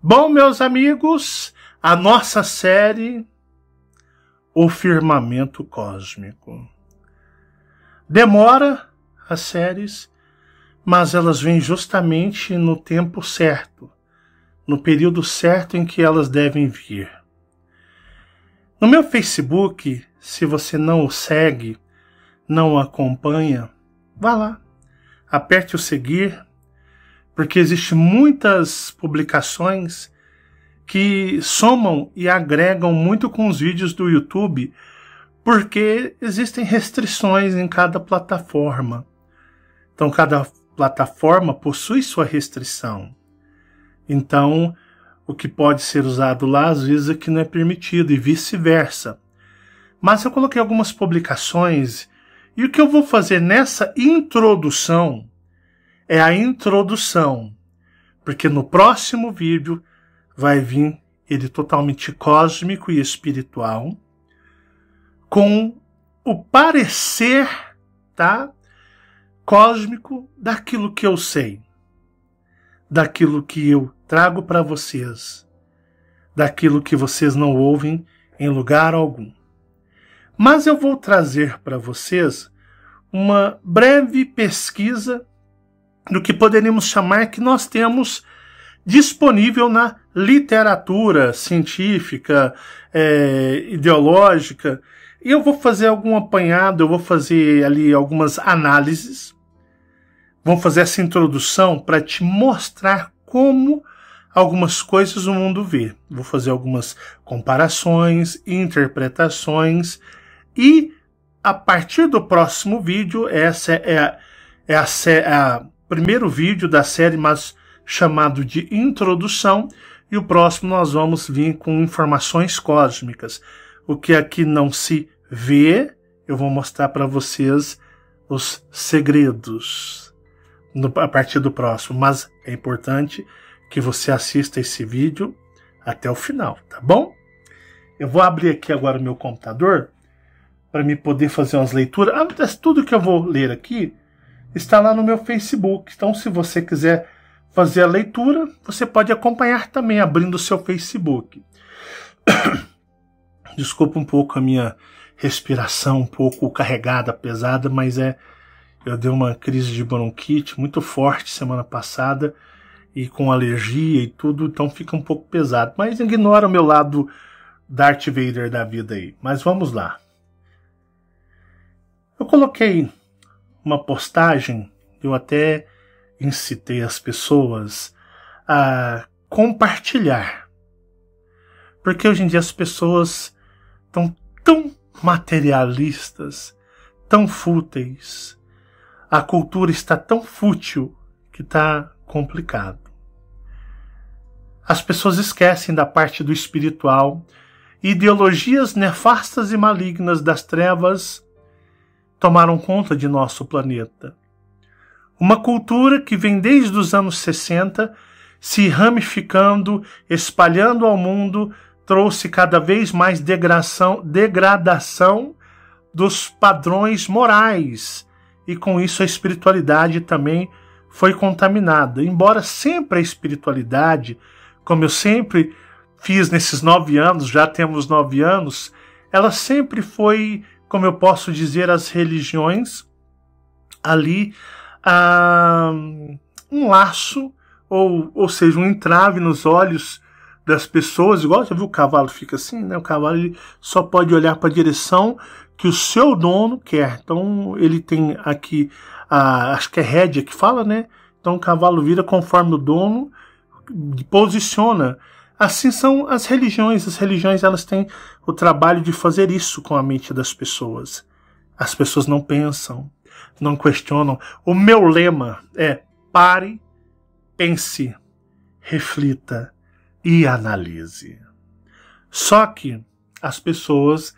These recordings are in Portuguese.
Bom, meus amigos, a nossa série O Firmamento Cósmico. Demora as séries, mas elas vêm justamente no tempo certo, no período certo em que elas devem vir. No meu Facebook, se você não o segue, não o acompanha, vá lá, aperte o seguir, porque existem muitas publicações que somam e agregam muito com os vídeos do YouTube, porque existem restrições em cada plataforma. Então, cada plataforma possui sua restrição. Então, o que pode ser usado lá, às vezes, aqui não é permitido, e vice-versa. Mas eu coloquei algumas publicações, e o que eu vou fazer nessa introdução é a introdução, porque no próximo vídeo vai vir ele totalmente cósmico e espiritual, com o parecer, tá, cósmico daquilo que eu sei, daquilo que eu trago para vocês, daquilo que vocês não ouvem em lugar algum. Mas eu vou trazer para vocês uma breve pesquisa do que poderíamos chamar que nós temos disponível na literatura científica, ideológica, e eu vou fazer algum apanhado, eu vou fazer ali algumas análises, vou fazer essa introdução para te mostrar como algumas coisas o mundo vê. Vou fazer algumas comparações, interpretações, e a partir do próximo vídeo, essa é a primeiro vídeo da série, mas chamado de introdução, e o próximo nós vamos vir com informações cósmicas. O que aqui não se vê, eu vou mostrar para vocês os segredos a partir do próximo, mas é importante que você assista esse vídeo até o final, tá bom? Eu vou abrir aqui agora o meu computador para me poder fazer umas leituras. Tudo que eu vou ler aqui está lá no meu Facebook. Então, se você quiser fazer a leitura, você pode acompanhar também abrindo o seu Facebook. Desculpa um pouco a minha respiração um pouco carregada, pesada, mas eu dei uma crise de bronquite muito forte semana passada e com alergia e tudo, então fica um pouco pesado. Mas ignora o meu lado Darth Vader da vida aí. Mas vamos lá. Eu coloquei uma postagem, eu até incitei as pessoas a compartilhar. Porque hoje em dia as pessoas estão tão materialistas, tão fúteis. A cultura está tão fútil que está complicado. As pessoas esquecem da parte do espiritual. Ideologias nefastas e malignas das trevas tomaram conta de nosso planeta. Uma cultura que vem desde os anos 60, se ramificando, espalhando ao mundo, trouxe cada vez mais degradação dos padrões morais, e com isso a espiritualidade também foi contaminada. Embora sempre a espiritualidade, como eu sempre fiz nesses 9 anos, já temos 9 anos, ela sempre foi, como eu posso dizer, as religiões ali, um laço, ou seja, um entrave nos olhos das pessoas, igual já viu o cavalo fica assim, né? O cavalo ele só pode olhar para a direção que o seu dono quer. Então ele tem aqui, acho que é rédea que fala, né? Então o cavalo vira conforme o dono posiciona. Assim são as religiões. As religiões elas têm o trabalho de fazer isso com a mente das pessoas. As pessoas não pensam, não questionam. O meu lema é: pare, pense, reflita e analise. Só que as pessoas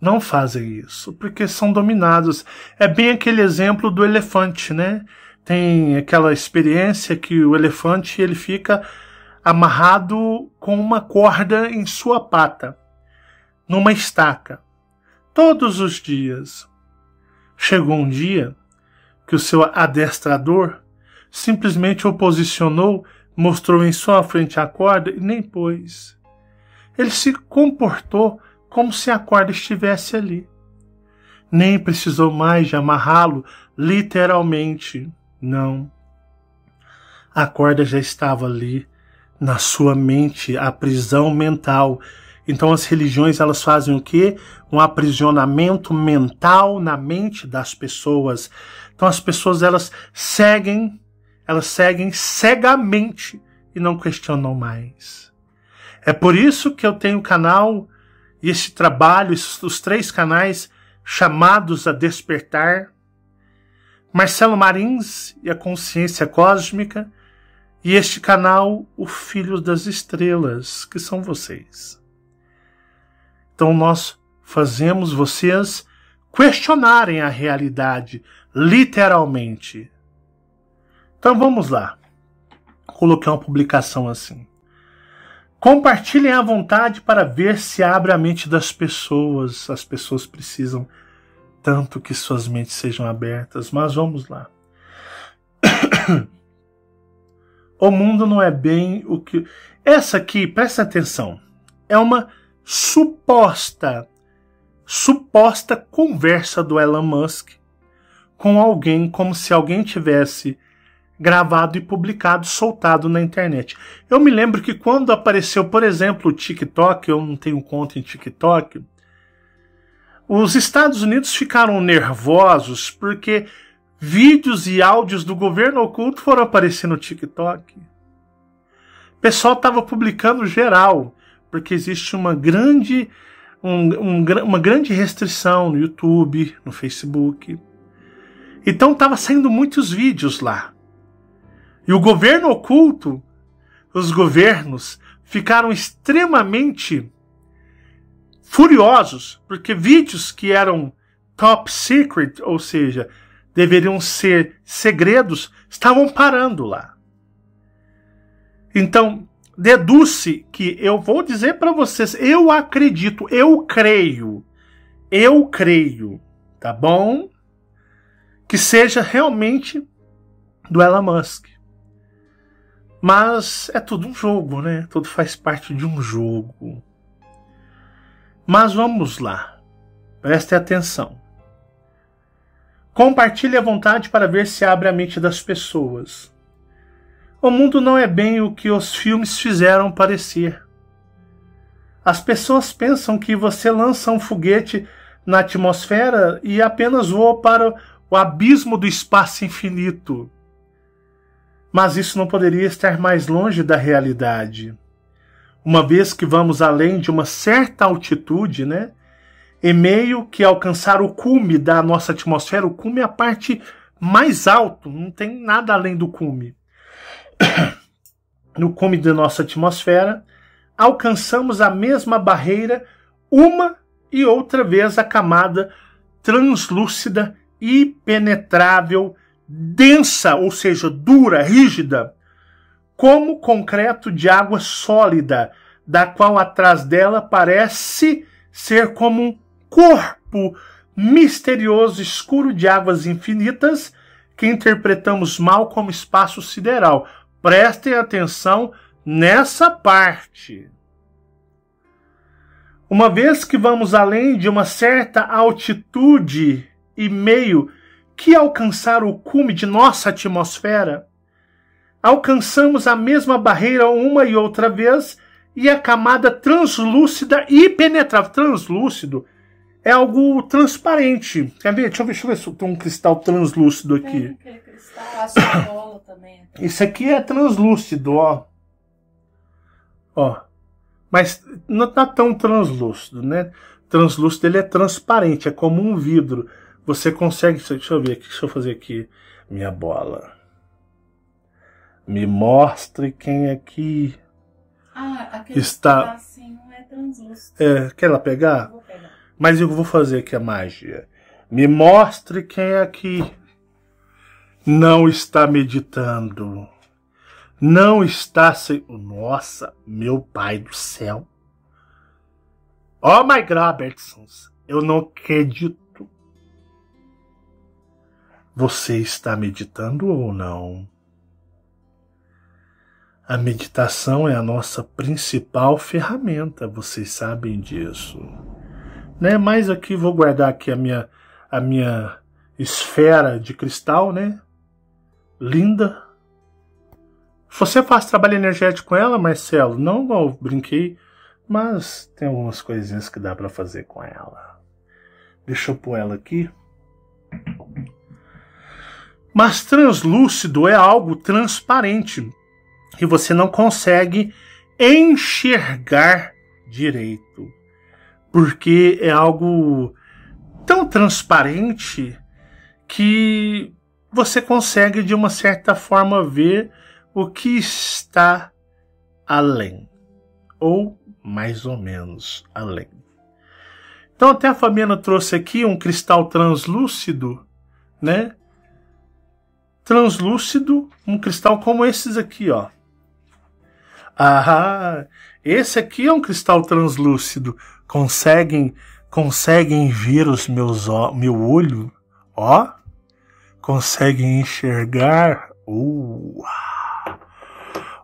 não fazem isso, porque são dominados. É bem aquele exemplo do elefante, né? Tem aquela experiência que o elefante ele fica amarrado com uma corda em sua pata, numa estaca, todos os dias. Chegou um dia que o seu adestrador simplesmente o posicionou, mostrou em sua frente a corda e nem pôs. Ele se comportou como se a corda estivesse ali. Nem precisou mais de amarrá-lo literalmente. Não. A corda já estava ali na sua mente, a prisão mental. Então as religiões elas fazem o quê? Um aprisionamento mental na mente das pessoas. Então as pessoas elas seguem cegamente e não questionam mais. É por isso que eu tenho o canal e esse trabalho, os 3 canais chamados a despertar, Marcelo Marins e a Consciência Cósmica, e este canal, o Filho das Estrelas, que são vocês. Então nós fazemos vocês questionarem a realidade, literalmente. Então vamos lá. Coloquei uma publicação assim. Compartilhem à vontade para ver se abre a mente das pessoas. As pessoas precisam tanto que suas mentes sejam abertas. Mas vamos lá. O mundo não é bem o que... Essa aqui, presta atenção, é uma suposta conversa do Elon Musk com alguém, como se alguém tivesse gravado e publicado, soltado na internet. Eu me lembro que quando apareceu, por exemplo, o TikTok, eu não tenho conta em TikTok, os Estados Unidos ficaram nervosos porque vídeos e áudios do governo oculto foram aparecer no TikTok. O pessoal estava publicando geral, porque existe uma grande restrição no YouTube, no Facebook. Então estava saindo muitos vídeos lá. E o governo oculto, os governos, ficaram extremamente furiosos, porque vídeos que eram top secret, ou seja, deveriam ser segredos, estavam parando lá. Então, deduz-se que eu vou dizer para vocês, eu acredito, eu creio, tá bom? Que seja realmente do Elon Musk. Mas é tudo um jogo, né? Tudo faz parte de um jogo. Mas vamos lá. Prestem atenção. Compartilhe à vontade para ver se abre a mente das pessoas. O mundo não é bem o que os filmes fizeram parecer. As pessoas pensam que você lança um foguete na atmosfera e apenas voa para o abismo do espaço infinito. Mas isso não poderia estar mais longe da realidade. Uma vez que vamos além de uma certa altitude, né? E meio que alcançar o cume da nossa atmosfera, o cume é a parte mais alta, não tem nada além do cume. No cume da nossa atmosfera, alcançamos a mesma barreira uma e outra vez a camada translúcida, impenetrável, densa, ou seja, dura, rígida, como concreto de água sólida, da qual atrás dela parece ser como um corpo misterioso escuro de águas infinitas que interpretamos mal como espaço sideral. Prestem atenção nessa parte. Uma vez que vamos além de uma certa altitude e meio que alcançar o cume de nossa atmosfera, alcançamos a mesma barreira uma e outra vez e a camada translúcida e penetrável. Translúcido é algo transparente. Quer ver? Deixa eu ver se tem um cristal translúcido aqui. Tem aquele cristal, a sua bola também. Isso aqui é translúcido, ó. Ó. Mas não tá tão translúcido, né? Translúcido ele é transparente, é como um vidro. Você consegue... Deixa eu ver aqui, deixa eu fazer aqui minha bola. Me mostre quem aqui aquele está... pedacinho é translúcido. Quer ela pegar? Eu vou pegar. Mas eu vou fazer aqui a magia. Me mostre quem aqui não está meditando. Não está... Nossa, meu pai do céu. Oh my Robertsons, eu não acredito. Você está meditando ou não? A meditação é a nossa principal ferramenta, vocês sabem disso. Né? Mas aqui vou guardar aqui a minha esfera de cristal, né? Linda. Você faz trabalho energético com ela, Marcelo? Não, eu brinquei. Mas tem algumas coisinhas que dá para fazer com ela. Deixa eu pôr ela aqui. Mas translúcido é algo transparente. E você não consegue enxergar direito. Porque é algo tão transparente que você consegue de uma certa forma ver o que está além. Ou mais ou menos além. Então até a Fabiana trouxe aqui um cristal translúcido, né? Translúcido, um cristal como esses aqui, ó. Ah, esse aqui é um cristal translúcido. Conseguem ver os meu olho, ó? Conseguem enxergar?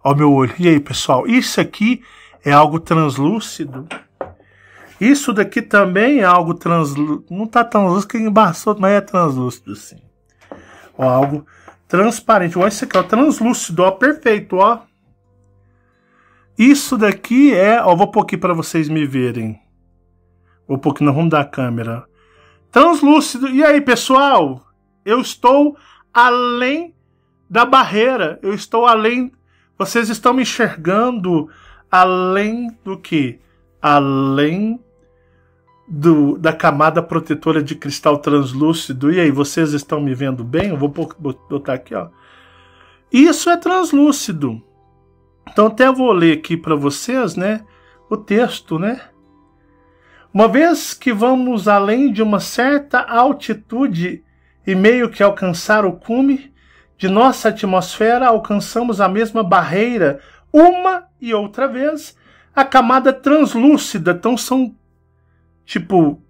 Ó meu olho. E aí, pessoal? Isso aqui é algo translúcido. Isso daqui também é algo translúcido. Não tá translúcido, que embaçou, mas é translúcido, sim. Ó, algo transparente. Ó, isso aqui, ó, translúcido, ó, perfeito, ó. Isso daqui é... Ó, vou pôr aqui para vocês me verem. Vou pôr aqui no rumo da câmera. Translúcido. E aí, pessoal? Eu estou além da barreira. Eu estou além... Vocês estão me enxergando além do que? Além da camada protetora de cristal translúcido. E aí, vocês estão me vendo bem? Eu vou botar aqui, ó. Isso é translúcido. Então até vou ler aqui para vocês, né, o texto, né? Uma vez que vamos além de uma certa altitude e meio que alcançar o cume de nossa atmosfera, alcançamos a mesma barreira uma e outra vez, a camada translúcida. Então são tipo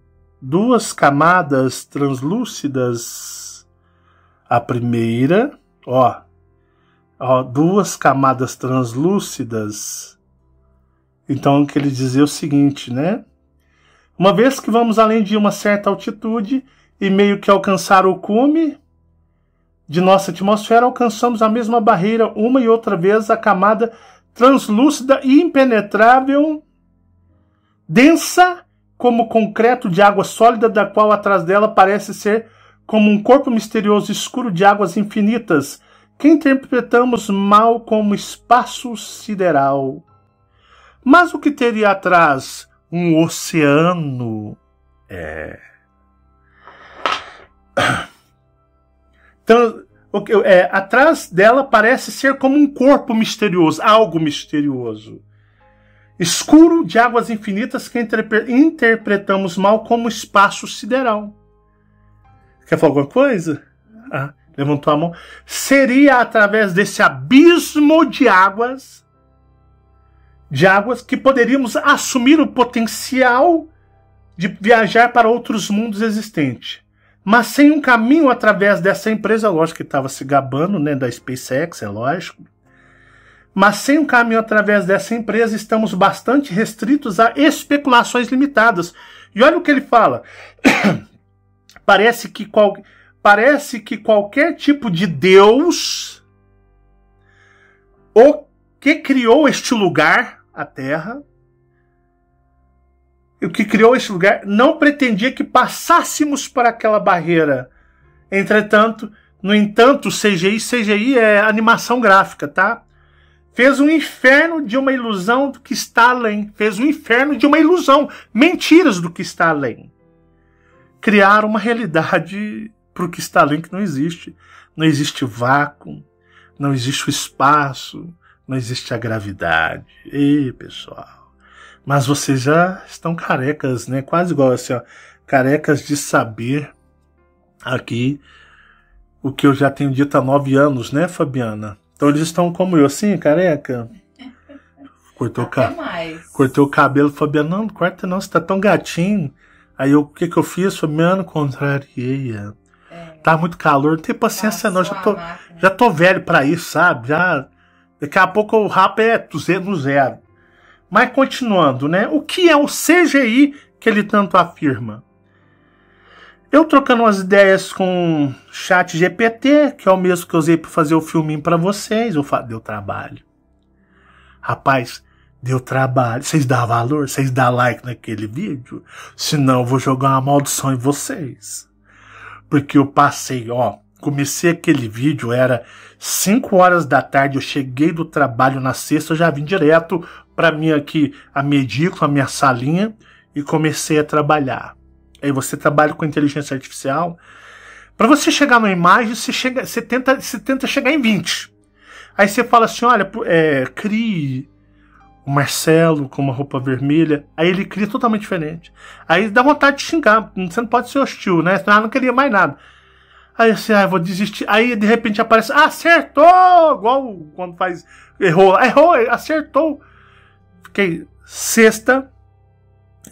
duas camadas translúcidas. A primeira, ó, duas camadas translúcidas. Então, que ele dizia o seguinte, né? Uma vez que vamos além de uma certa altitude e meio que alcançar o cume de nossa atmosfera, alcançamos a mesma barreira uma e outra vez, a camada translúcida e impenetrável, densa como concreto de água sólida, da qual atrás dela parece ser como um corpo misterioso escuro de águas infinitas, que interpretamos mal como espaço sideral. Mas o que teria atrás? Um oceano. Então, atrás dela parece ser como um corpo misterioso, algo misterioso. Escuro de águas infinitas que interpretamos mal como espaço sideral. Quer falar alguma coisa? Levantou a mão. Seria através desse abismo de águas que poderíamos assumir o potencial de viajar para outros mundos existentes. Mas sem um caminho através dessa empresa, lógico que estava se gabando, né, da SpaceX, é lógico. Mas sem um caminho através dessa empresa, estamos bastante restritos a especulações limitadas. E olha o que ele fala. Parece que qualquer tipo de Deus, o que criou este lugar, a Terra, o que criou esse lugar, não pretendia que passássemos por aquela barreira. Entretanto, no entanto, CGI é animação gráfica, tá? Fez um inferno de uma ilusão do que está além. Fez um inferno de uma ilusão. Mentiras do que está além. Criaram uma realidade para o que está além que não existe. Não existe vácuo. Não existe o espaço. Não existe a gravidade. Ei, pessoal. Mas vocês já estão carecas, né? Quase igual assim, ó. Carecas de saber aqui o que eu já tenho dito há 9 anos, né, Fabiana? Então eles estão como eu, assim, careca. Cortou o cabelo, Fabiana, não corta não, você tá tão gatinho. Aí eu, o que eu fiz, Fabiana? Contrariei. Tá muito calor, não tem paciência não, já tô velho pra isso, sabe? Já, daqui a pouco o rap é no zero. Mas continuando, né? O que é o CGI que ele tanto afirma? Eu trocando umas ideias com o Chat GPT, que é o mesmo que eu usei para fazer o filminho para vocês, eu falo, deu trabalho. Rapaz, deu trabalho. Vocês dão valor? Vocês dão like naquele vídeo? Senão eu vou jogar uma maldição em vocês. Porque eu passei, ó, comecei aquele vídeo, era 5 horas da tarde, eu cheguei do trabalho na sexta, eu já vim direto para mim aqui, a medícula, a minha salinha, e comecei a trabalhar. Aí você trabalha com inteligência artificial. Para você chegar numa imagem, você tenta chegar em 20. Aí você fala assim, olha, crie o Marcelo com uma roupa vermelha. Aí ele cria totalmente diferente. Aí dá vontade de xingar. Você não pode ser hostil, né? Senão não queria mais nada. Aí assim, vou desistir. Aí de repente aparece, acertou! Igual quando faz, errou, acertou. Fiquei sexta,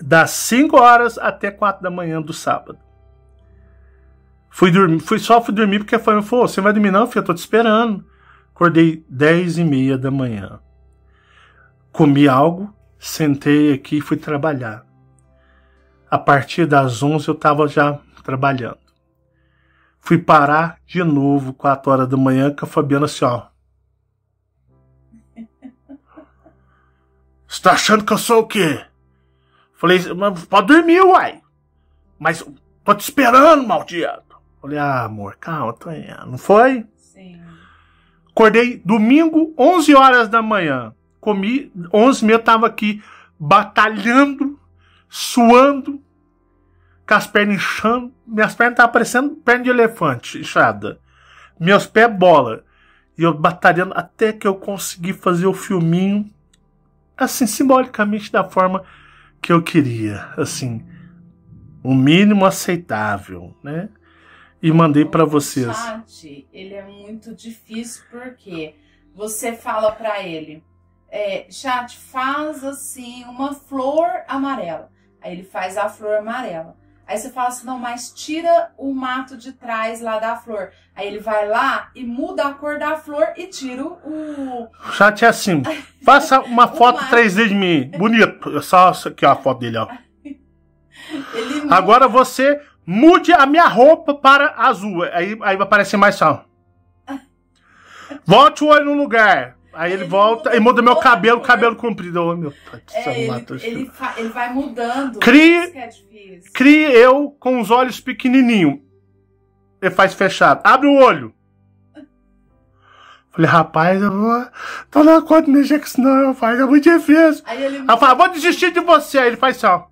das 5 horas até 4 da manhã do sábado. Fui dormir porque falou, você vai dormir não, filho? Eu tô te esperando. Acordei 10h30 da manhã. Comi algo, sentei aqui e fui trabalhar. A partir das 11 eu tava já trabalhando. Fui parar de novo 4 horas da manhã com a Fabiana assim, ó. Você tá achando que eu sou o quê? Falei, pode dormir, uai. Mas tô te esperando, maldito. Falei, amor, calma, tô indo. Não foi? Sim. Acordei domingo, 11 horas da manhã. Comi, 11h30 eu tava aqui batalhando, suando, com as pernas inchando. Minhas pernas estavam parecendo perna de elefante, inchada. Meus pés bola. E eu batalhando até que eu consegui fazer o filminho, assim, simbolicamente da forma que eu queria, assim, o mínimo aceitável, né? E mandei para vocês. O chat, ele é muito difícil porque você fala para ele, chat, faz assim uma flor amarela. Aí ele faz a flor amarela. Aí você fala assim, não, mas tira o mato de trás lá da flor. Aí ele vai lá e muda a cor da flor e tira o... O chat é assim, faça uma foto 3D de mim, bonito. Só aqui, ó, a foto dele, ó. Agora você mude a minha roupa para azul. Aí vai aparecer mais só. Volte o olho no lugar. Aí ele volta e muda meu cabelo comprido. Oh, meu pai, ele vai mudando. Crie eu com os olhos pequenininhos. Ele faz fechado. Abre o olho. Falei, rapaz, eu vou... Tô na conta de mexer com isso não, rapaz. É muito difícil. Aí ele fala, vou desistir de você. Aí ele faz só.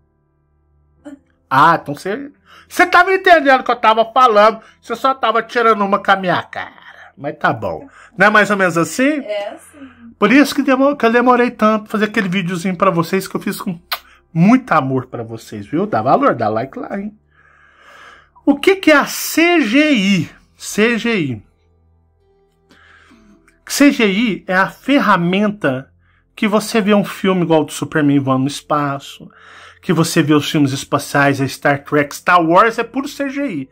Então você tá me entendendo o que eu tava falando. Você só tava tirando uma com a minha cara. Mas tá bom. Não é mais ou menos assim? É assim. Por isso que eu demorei tanto pra fazer aquele videozinho pra vocês, que eu fiz com muito amor pra vocês, viu? Dá valor, dá like lá, hein? O que é a CGI? CGI é a ferramenta que você vê um filme igual do Superman voando no espaço, que você vê os filmes espaciais, a Star Trek, Star Wars, é puro CGI.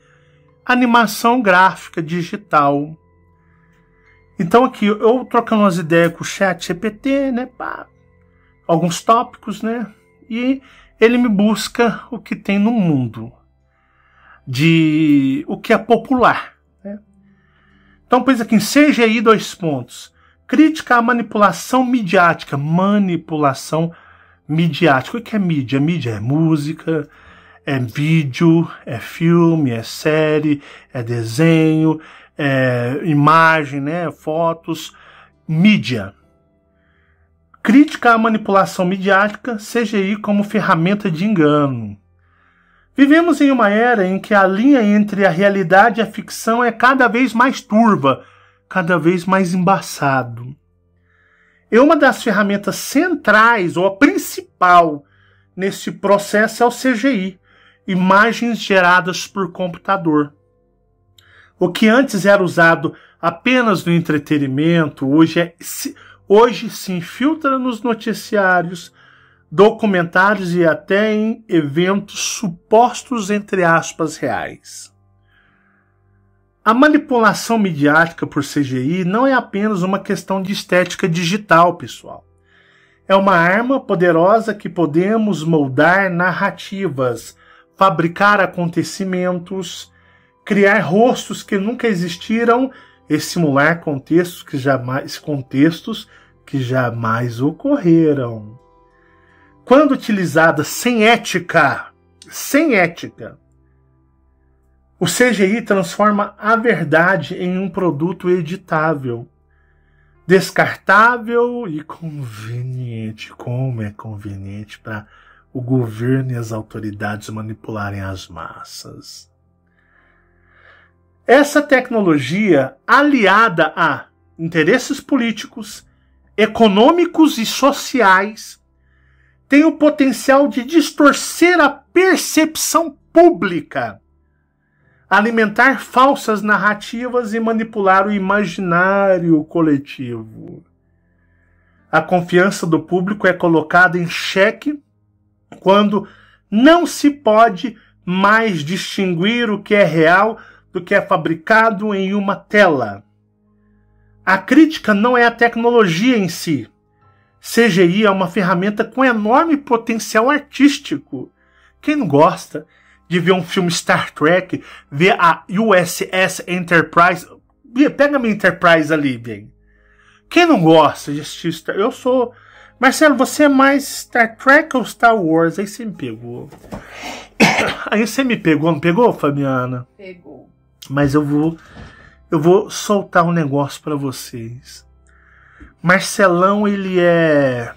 Animação gráfica, digital. Então aqui, eu trocando umas ideias com o Chat GPT, né, alguns tópicos, né, e ele me busca o que tem no mundo, o que é popular, né. Então, pois aqui, em CGI, Crítica à manipulação midiática. Manipulação midiática. O que é mídia? Mídia é música, é vídeo, é filme, é série, é desenho, é imagem, né? Fotos. Mídia. Crítica à manipulação midiática, CGI como ferramenta de engano. Vivemos em uma era em que a linha entre a realidade e a ficção é cada vez mais turva, cada vez mais embaçado. E uma das ferramentas centrais, ou a principal, nesse processo é o CGI, imagens geradas por computador. O que antes era usado apenas no entretenimento, hoje se infiltra nos noticiários, documentários e até em eventos supostos, entre aspas, reais. A manipulação midiática por CGI não é apenas uma questão de estética digital, pessoal. É uma arma poderosa que podemos moldar narrativas, fabricar acontecimentos, criar rostos que nunca existiram e simular contextos que jamais ocorreram. Quando utilizada sem ética, o CGI transforma a verdade em um produto editável, descartável e conveniente. Como é conveniente para o governo e as autoridades manipularem as massas. Essa tecnologia, aliada a interesses políticos, econômicos e sociais, tem o potencial de distorcer a percepção pública, alimentar falsas narrativas e manipular o imaginário coletivo. A confiança do público é colocada em xeque quando não se pode mais distinguir o que é real do que é fabricado em uma tela. A crítica não é a tecnologia em si. CGI é uma ferramenta com enorme potencial artístico. Quem não gosta de ver um filme Star Trek, ver a USS Enterprise... Pega a minha Enterprise ali, bem. Quem não gosta de assistir Star... Eu sou... Marcelo, você é mais Star Trek ou Star Wars? Aí você me pegou. Aí você me pegou, não pegou, Fabiana? Pegou. Mas eu vou soltar um negócio pra vocês. Marcelão, ele é...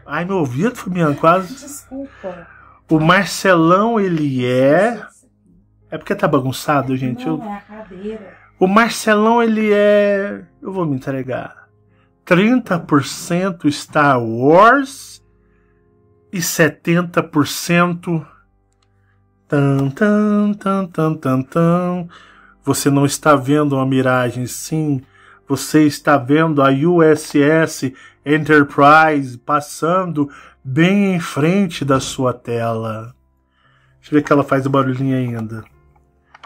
Ai, meu ouvido, Fabiana, quase... Desculpa. O Marcelão, ele é... É porque tá bagunçado, gente. Não, é a cadeira. O Marcelão, ele é... Eu vou me entregar. 30% Star Wars e 70%... Tan, tan, tan, tan, tan, tan. Você não está vendo uma miragem, sim. Você está vendo a USS Enterprise passando bem em frente da sua tela. Deixa eu ver que ela faz o barulhinho ainda.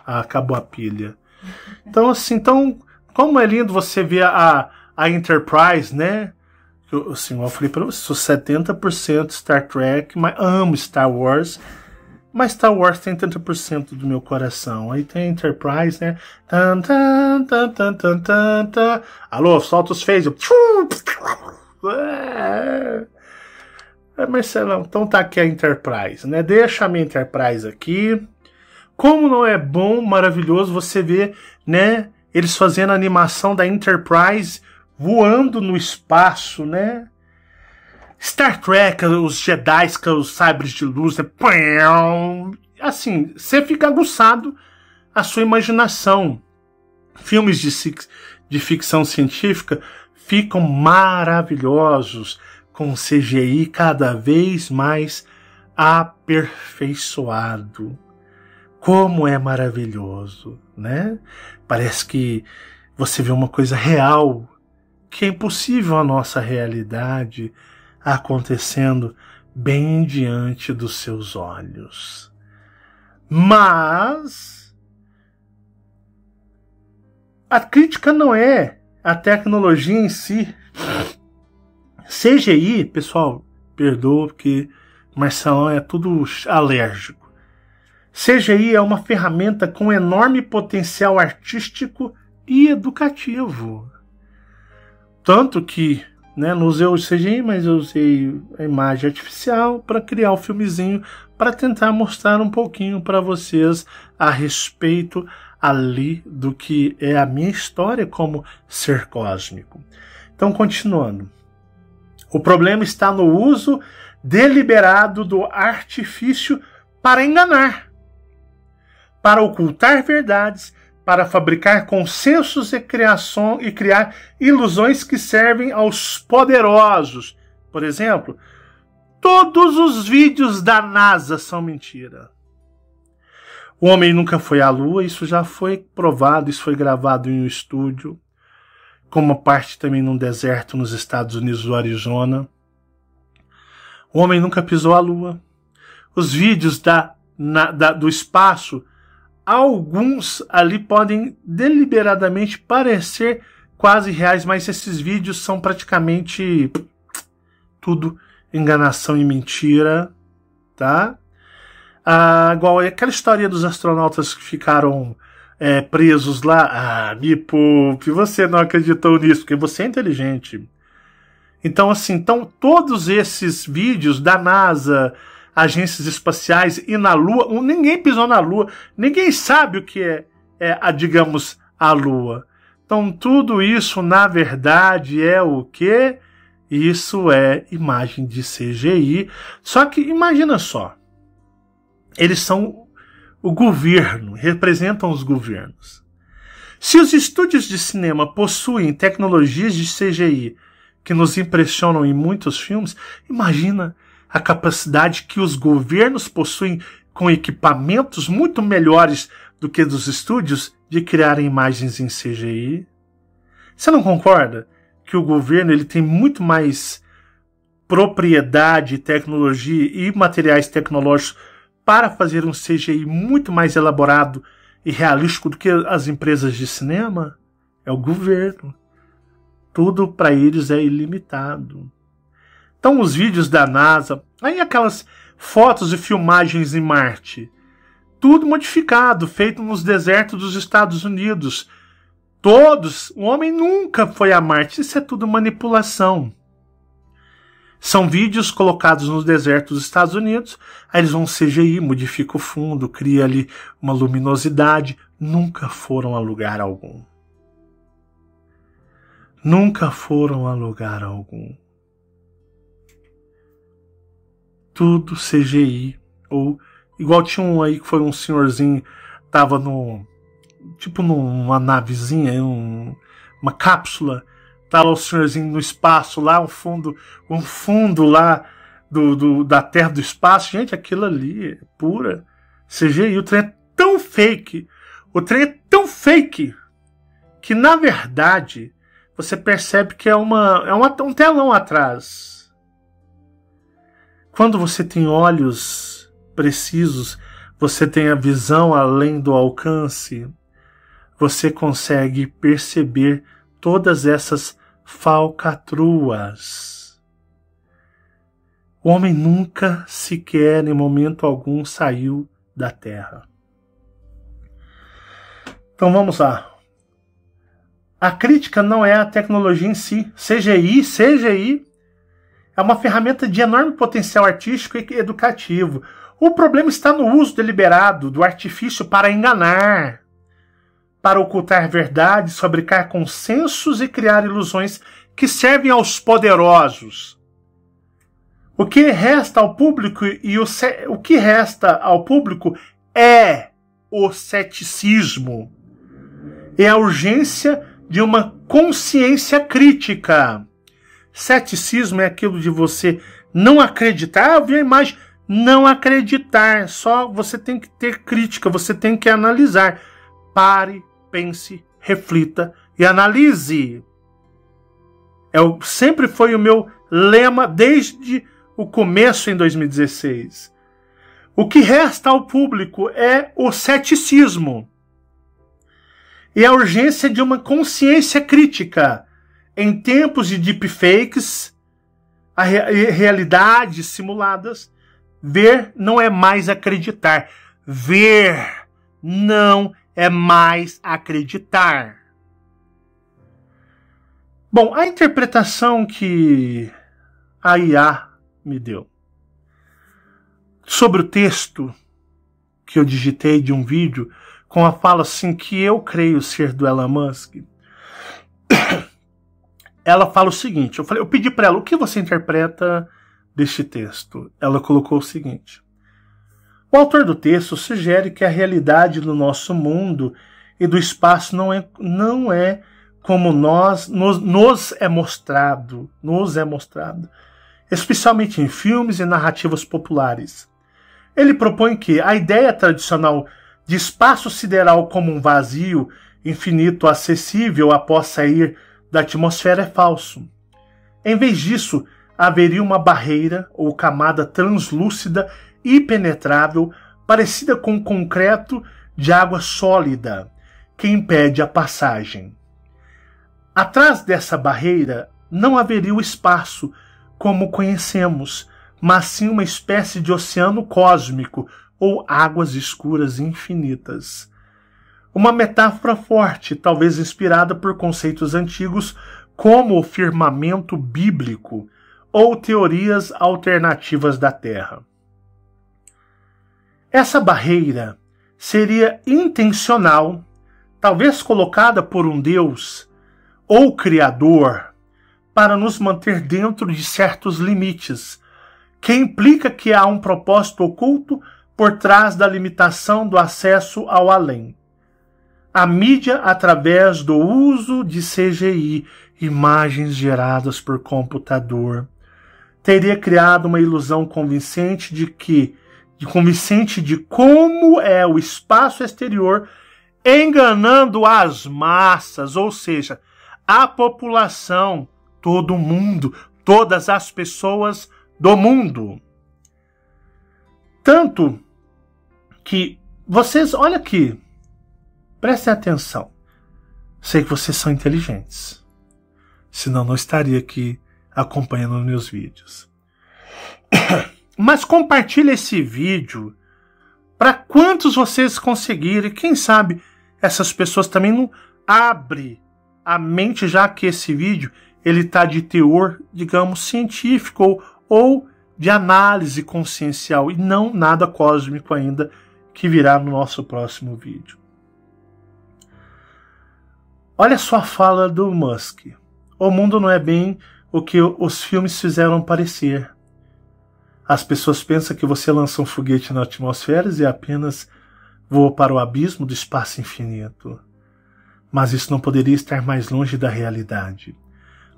Ah, acabou a pilha. Então, assim, como é lindo você ver a Enterprise, né? Assim, eu falei para você, sou 70% Star Trek, mas amo Star Wars. Mas Star Wars tem 30% do meu coração. Aí tem Enterprise, né? Tan, tan, tan, tan, tan, tan, tan. Alô, solta os phaser. Marcelão, então tá aqui a Enterprise, né? Deixa a minha Enterprise aqui. Como não é bom, maravilhoso você ver, né? Eles fazendo a animação da Enterprise voando no espaço, né? Star Trek, os Jedi, os sabres de luz, né? Assim, você fica aguçado a sua imaginação. Filmes de ficção científica ficam maravilhosos, com CGI cada vez mais aperfeiçoado. Como é maravilhoso, né? Parece que você vê uma coisa real, que é impossível a nossa realidade, acontecendo bem diante dos seus olhos. Mas a crítica não é a tecnologia em si. CGI, pessoal, perdoa porque Marcelão é tudo alérgico. CGI é uma ferramenta com enorme potencial artístico e educativo. Tanto que, né, não usei o CGI, mas eu usei a imagem artificial para criar o filmezinho, para tentar mostrar um pouquinho para vocês a respeito ali do que é a minha história como ser cósmico. Então, continuando. O problema está no uso deliberado do artifício para enganar, para ocultar verdades, para fabricar consensos e criar ilusões que servem aos poderosos. Por exemplo, todos os vídeos da NASA são mentira. O homem nunca foi à Lua, isso já foi provado, isso foi gravado em um estúdio, como parte também num deserto nos Estados Unidos do Arizona. O homem nunca pisou à Lua. Os vídeos do espaço, alguns ali podem deliberadamente parecer quase reais, mas esses vídeos são praticamente tudo enganação e mentira, tá? Igual aquela história dos astronautas que ficaram presos lá. Me poupe, você não acreditou nisso, porque você é inteligente. Então, assim, todos esses vídeos da NASA, agências espaciais e na Lua, ninguém pisou na Lua, ninguém sabe o que digamos, a Lua. Então, tudo isso, na verdade, é o quê? Isso é imagem de CGI. Só que, imagina só, eles são o governo, representam os governos. Se os estúdios de cinema possuem tecnologias de CGI que nos impressionam em muitos filmes, imagina a capacidade que os governos possuem com equipamentos muito melhores do que dos estúdios de criarem imagens em CGI. Você não concorda que o governo ele tem muito mais propriedade, tecnologia e materiais tecnológicos para fazer um CGI muito mais elaborado e realístico do que as empresas de cinema? É o governo. Tudo para eles é ilimitado. Então os vídeos da NASA, aí aquelas fotos e filmagens em Marte, tudo modificado, feito nos desertos dos Estados Unidos. O homem nunca foi a Marte, isso é tudo manipulação. São vídeos colocados no deserto dos Estados Unidos, aí eles vão CGI, modifica o fundo, cria ali uma luminosidade. Nunca foram a lugar algum. Nunca foram a lugar algum. Tudo CGI. Ou igual tinha um aí que foi um senhorzinho, tava numa navezinha, uma cápsula. Tá lá o senhorzinho no espaço, lá um fundo lá da Terra do espaço. Gente, aquilo ali é pura CGI. O trem é tão fake. O trem é tão fake que, na verdade, você percebe que é um telão atrás. Quando você tem olhos precisos, você tem a visão além do alcance, você consegue perceber todas essas falcatruas. O homem nunca sequer, em momento algum, saiu da Terra. Então vamos lá. A crítica não é a tecnologia em si. CGI é uma ferramenta de enorme potencial artístico e educativo. O problema está no uso deliberado do artifício para enganar, para ocultar verdades, fabricar consensos e criar ilusões que servem aos poderosos. O que resta ao público é o ceticismo. É a urgência de uma consciência crítica. Ceticismo é aquilo de você não acreditar. Eu vi a imagem, não acreditar. Só você tem que ter crítica, você tem que analisar. Pare, pense, reflita e analise. Sempre foi o meu lema desde o começo em 2016. O que resta ao público é o ceticismo. E a urgência de uma consciência crítica. Em tempos de deepfakes, realidades simuladas, ver não é mais acreditar. Ver não é mais acreditar. Bom, a interpretação que a IA me deu sobre o texto que eu digitei de um vídeo com a fala assim que eu creio ser do Elon Musk, ela fala o seguinte, eu pedi para ela, o que você interpreta deste texto? Ela colocou o seguinte: o autor do texto sugere que a realidade do nosso mundo e do espaço não é como nos é mostrado, especialmente em filmes e narrativas populares. Ele propõe que a ideia tradicional de espaço sideral como um vazio infinito acessível após sair da atmosfera é falso. Em vez disso, haveria uma barreira ou camada translúcida e penetrável, parecida com concreto de água sólida, que impede a passagem. Atrás dessa barreira não haveria o espaço como conhecemos, mas sim uma espécie de oceano cósmico ou águas escuras infinitas. Uma metáfora forte, talvez inspirada por conceitos antigos como o firmamento bíblico ou teorias alternativas da Terra. Essa barreira seria intencional, talvez colocada por um Deus ou Criador para nos manter dentro de certos limites, que implica que há um propósito oculto por trás da limitação do acesso ao além. A mídia, através do uso de CGI, imagens geradas por computador, teria criado uma ilusão convincente de como é o espaço exterior, enganando as massas, ou seja, a população, todo mundo, todas as pessoas do mundo. Tanto que vocês, olha aqui, prestem atenção. Sei que vocês são inteligentes, senão não estaria aqui acompanhando meus vídeos. Mas compartilhe esse vídeo para quantos vocês conseguirem. Quem sabe essas pessoas também não abrem a mente, já que esse vídeo ele está de teor, digamos, científico ou de análise consciencial e não nada cósmico ainda, que virá no nosso próximo vídeo. Olha só a fala do Musk. O mundo não é bem o que os filmes fizeram parecer. As pessoas pensam que você lança um foguete na atmosfera e apenas voa para o abismo do espaço infinito. Mas isso não poderia estar mais longe da realidade.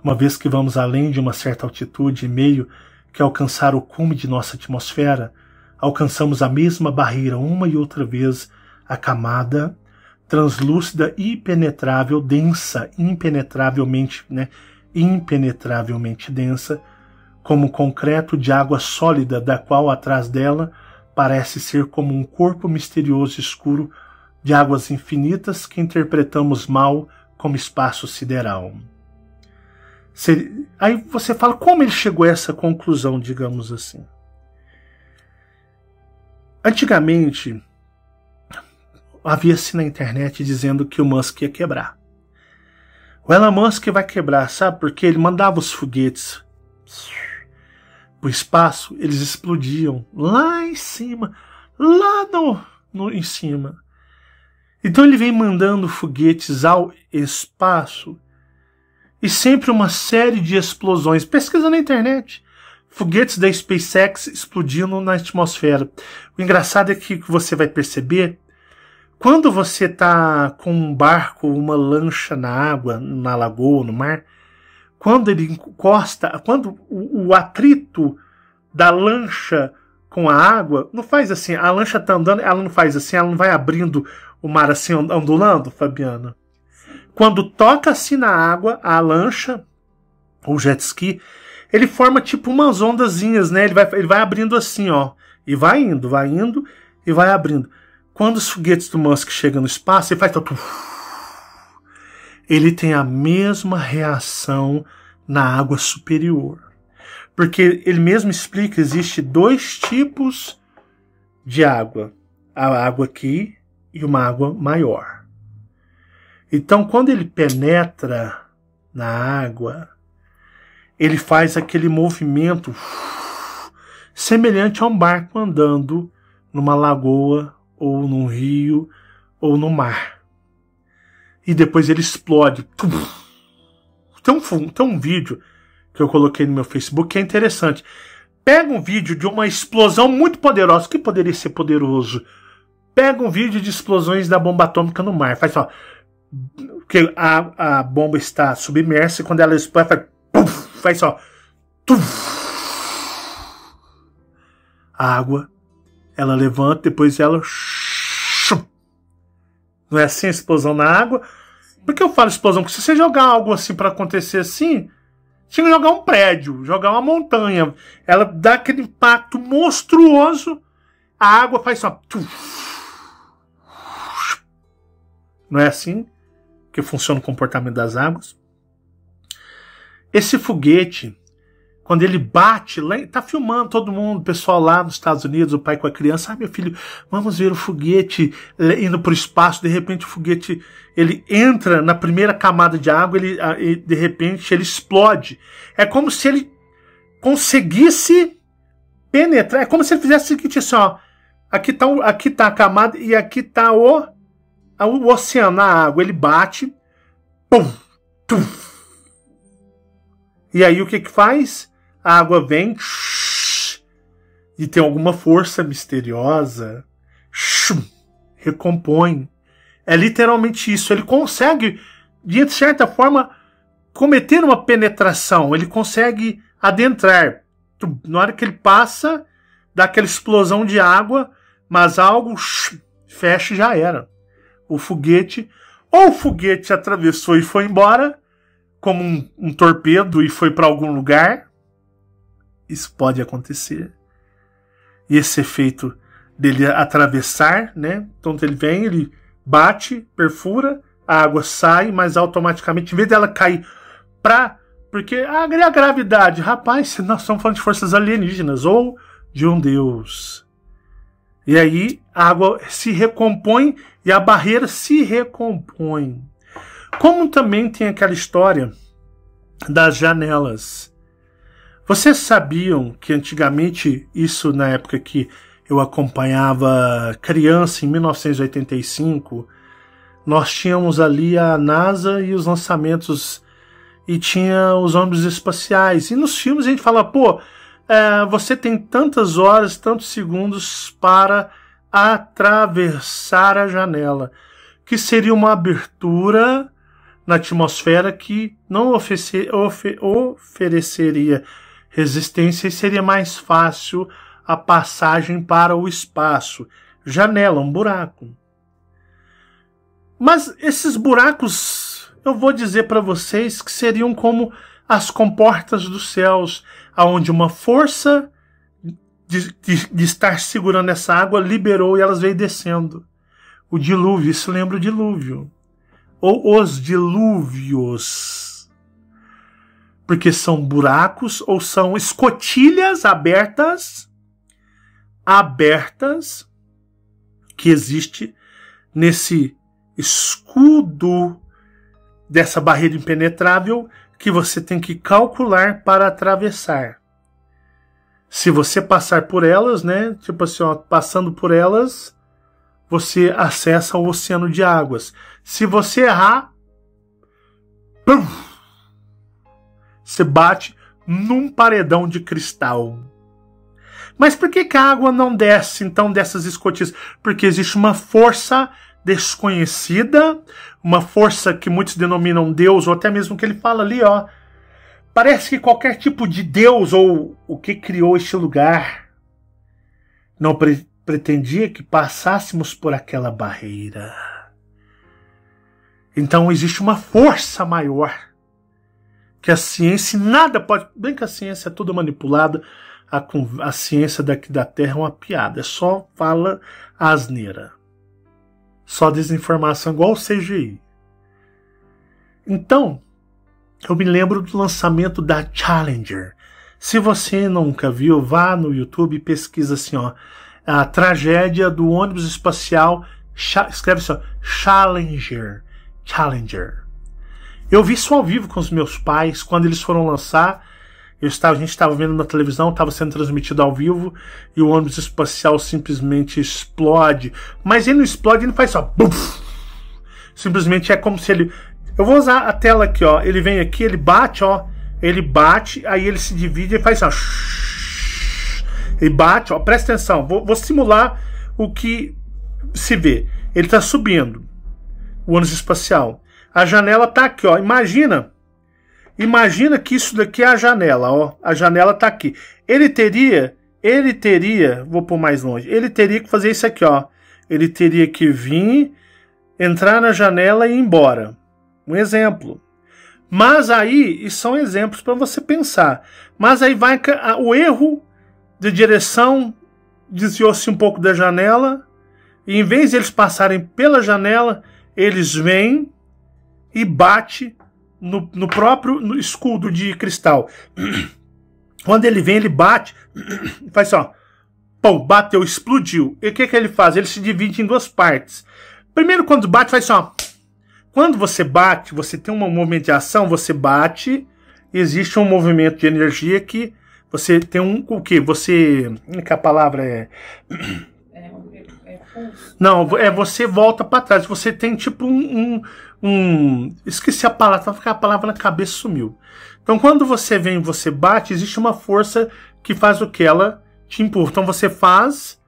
Uma vez que vamos além de uma certa altitude e meio que alcançar o cume de nossa atmosfera, alcançamos a mesma barreira uma e outra vez, a camada translúcida e impenetrável, densa, impenetravelmente densa, como concreto de água sólida, da qual atrás dela parece ser como um corpo misterioso escuro de águas infinitas que interpretamos mal como espaço sideral. Aí você fala, como ele chegou a essa conclusão, digamos assim? Antigamente, havia-se na internet dizendo que o Musk ia quebrar. O Elon Musk vai quebrar, sabe? Porque ele mandava os foguetes para o espaço, eles explodiam lá em cima, lá em cima. Então ele vem mandando foguetes ao espaço e sempre uma série de explosões. Pesquisa na internet. Foguetes da SpaceX explodindo na atmosfera. O engraçado é que você vai perceber, quando você está com um barco, uma lancha na água, na lagoa, no mar, quando ele encosta, quando o atrito da lancha com a água, não faz assim, a lancha está andando, ela não faz assim, ela não vai abrindo o mar assim, ondulando, Fabiana? Quando toca assim na água, a lancha, ou jet ski, ele forma tipo umas ondazinhas, né? Ele vai abrindo assim, ó, e vai indo e vai abrindo. Quando os foguetes do Musk chegam no espaço, ele faz tudo. Ele tem a mesma reação na água superior. Porque ele mesmo explica que existe dois tipos de água. A água aqui e uma água maior. Então, quando ele penetra na água, ele faz aquele movimento semelhante a um barco andando numa lagoa, ou num rio, ou no mar. E depois ele explode. Tem um vídeo que eu coloquei no meu Facebook que é interessante. Pega um vídeo de uma explosão muito poderosa. O que poderia ser poderoso? Pega um vídeo de explosões da bomba atômica no mar. Faz só. Porque a bomba está submersa e quando ela explode, faz só. A água, ela levanta, depois ela... Não é assim a explosão na água? Por que eu falo explosão? Porque se você jogar algo assim para acontecer assim, tinha que jogar um prédio, jogar uma montanha. Ela dá aquele impacto monstruoso, a água faz só... Não é assim que funciona o comportamento das águas? Esse foguete, quando ele bate, tá filmando todo mundo, o pessoal lá nos Estados Unidos, o pai com a criança, meu filho, vamos ver o foguete indo para o espaço, de repente o foguete, ele entra na primeira camada de água, de repente ele explode. É como se ele conseguisse penetrar, é como se ele fizesse o seguinte, assim, ó, aqui tá a camada e aqui tá o oceano, a água, ele bate, pum, tum. E aí o que faz? A água vem e tem alguma força misteriosa, recompõe. É literalmente isso. Ele consegue, de certa forma, cometer uma penetração. Ele consegue adentrar. Na hora que ele passa, dá aquela explosão de água, mas algo fecha e já era. O foguete atravessou e foi embora, como um torpedo e foi para algum lugar. Isso pode acontecer. E esse efeito dele atravessar, né? Então ele vem, ele bate, perfura, a água sai, mas automaticamente, em vez dela cair porque a gravidade, rapaz, nós estamos falando de forças alienígenas ou de um Deus. E aí a água se recompõe e a barreira se recompõe. Como também tem aquela história das janelas. Vocês sabiam que antigamente, isso na época que eu acompanhava criança, em 1985, nós tínhamos ali a NASA e os lançamentos, e tinha os ônibus espaciais. E nos filmes a gente fala, pô, você tem tantas horas, tantos segundos para atravessar a janela, que seria uma abertura na atmosfera que não ofereceria resistência e seria mais fácil a passagem para o espaço. Janela, um buraco. Mas esses buracos, eu vou dizer para vocês que seriam como as comportas dos céus, aonde uma força de estar segurando essa água liberou e elas veio descendo. O dilúvio, isso lembra o dilúvio. Ou os dilúvios. Porque são buracos ou são escotilhas abertas que existe nesse escudo dessa barreira impenetrável que você tem que calcular para atravessar. Se você passar por elas, né, tipo assim, ó, passando por elas, você acessa o oceano de águas. Se você errar, pum, você bate num paredão de cristal. Mas por que a água não desce, então, dessas escotilhas? Porque existe uma força desconhecida, uma força que muitos denominam Deus, ou até mesmo que ele fala ali, ó. Parece que qualquer tipo de Deus, ou o que criou este lugar, não pretendia que passássemos por aquela barreira. Então existe uma força maior, que a ciência nada pode... Bem que a ciência é toda manipulada, a ciência daqui da Terra é uma piada, só fala asneira. Só desinformação, igual o CGI. Então, eu me lembro do lançamento da Challenger. Se você nunca viu, vá no YouTube e pesquisa assim, ó, a tragédia do ônibus espacial, escreve assim, ó, Challenger. Eu vi isso ao vivo com os meus pais, quando eles foram lançar. A gente estava vendo na televisão, estava sendo transmitido ao vivo, e o ônibus espacial simplesmente explode. Mas ele não explode, ele não faz só... Buf! Simplesmente é como se ele... Eu vou usar a tela aqui, ó. Ele vem aqui, ele bate, ó. Ele bate, aí ele se divide e faz assim, ó. Ele bate, ó. Presta atenção, vou simular o que se vê. Ele está subindo, o ônibus espacial. A janela tá aqui, ó. Imagina que isso daqui é a janela, ó. A janela tá aqui. Ele teria, vou pôr mais longe. Ele teria que fazer isso aqui, ó. Ele teria que vir, entrar na janela e ir embora. Um exemplo. Mas aí, e são exemplos para você pensar. Mas aí vai o erro de direção, desviou-se um pouco da janela, e em vez de eles passarem pela janela, eles vêm e bate no próprio escudo de cristal. Quando ele vem, ele bate, faz assim, ó, pum, bateu, explodiu. E o que ele faz? Ele se divide em duas partes. Primeiro, quando bate, faz assim, ó. Quando você bate, você tem um movimento de ação, você bate, existe um movimento de energia que você tem o quê? Você, que a palavra é... Não, você volta para trás. Você tem tipo esqueci a palavra, a palavra na cabeça sumiu. Então, quando você vem e você bate, existe uma força que faz o que? Ela te empurra. Então, você faz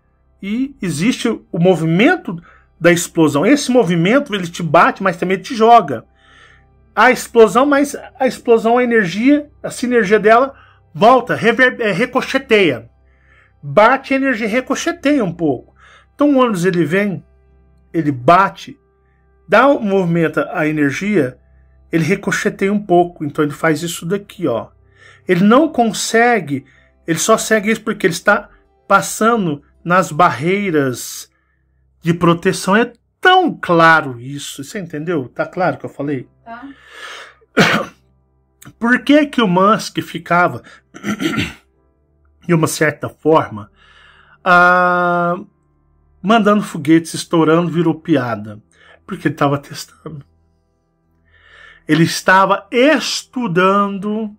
e existe o movimento da explosão. Esse movimento, ele te bate, mas também te joga. A explosão, mas a explosão, a energia, a sinergia dela volta, ricocheteia. Bate, a energia ricocheteia um pouco. Então o ônibus, ele vem, ele bate, dá um movimento à energia, ele ricocheteia um pouco. Então ele faz isso daqui, ó. Ele não consegue, ele só segue isso porque ele está passando nas barreiras de proteção. É tão claro isso. Você entendeu? Tá claro o que eu falei? Tá. Por que que o Musk ficava, de uma certa forma, mandando foguetes estourando, virou piada? Porque ele estava testando. Ele estava estudando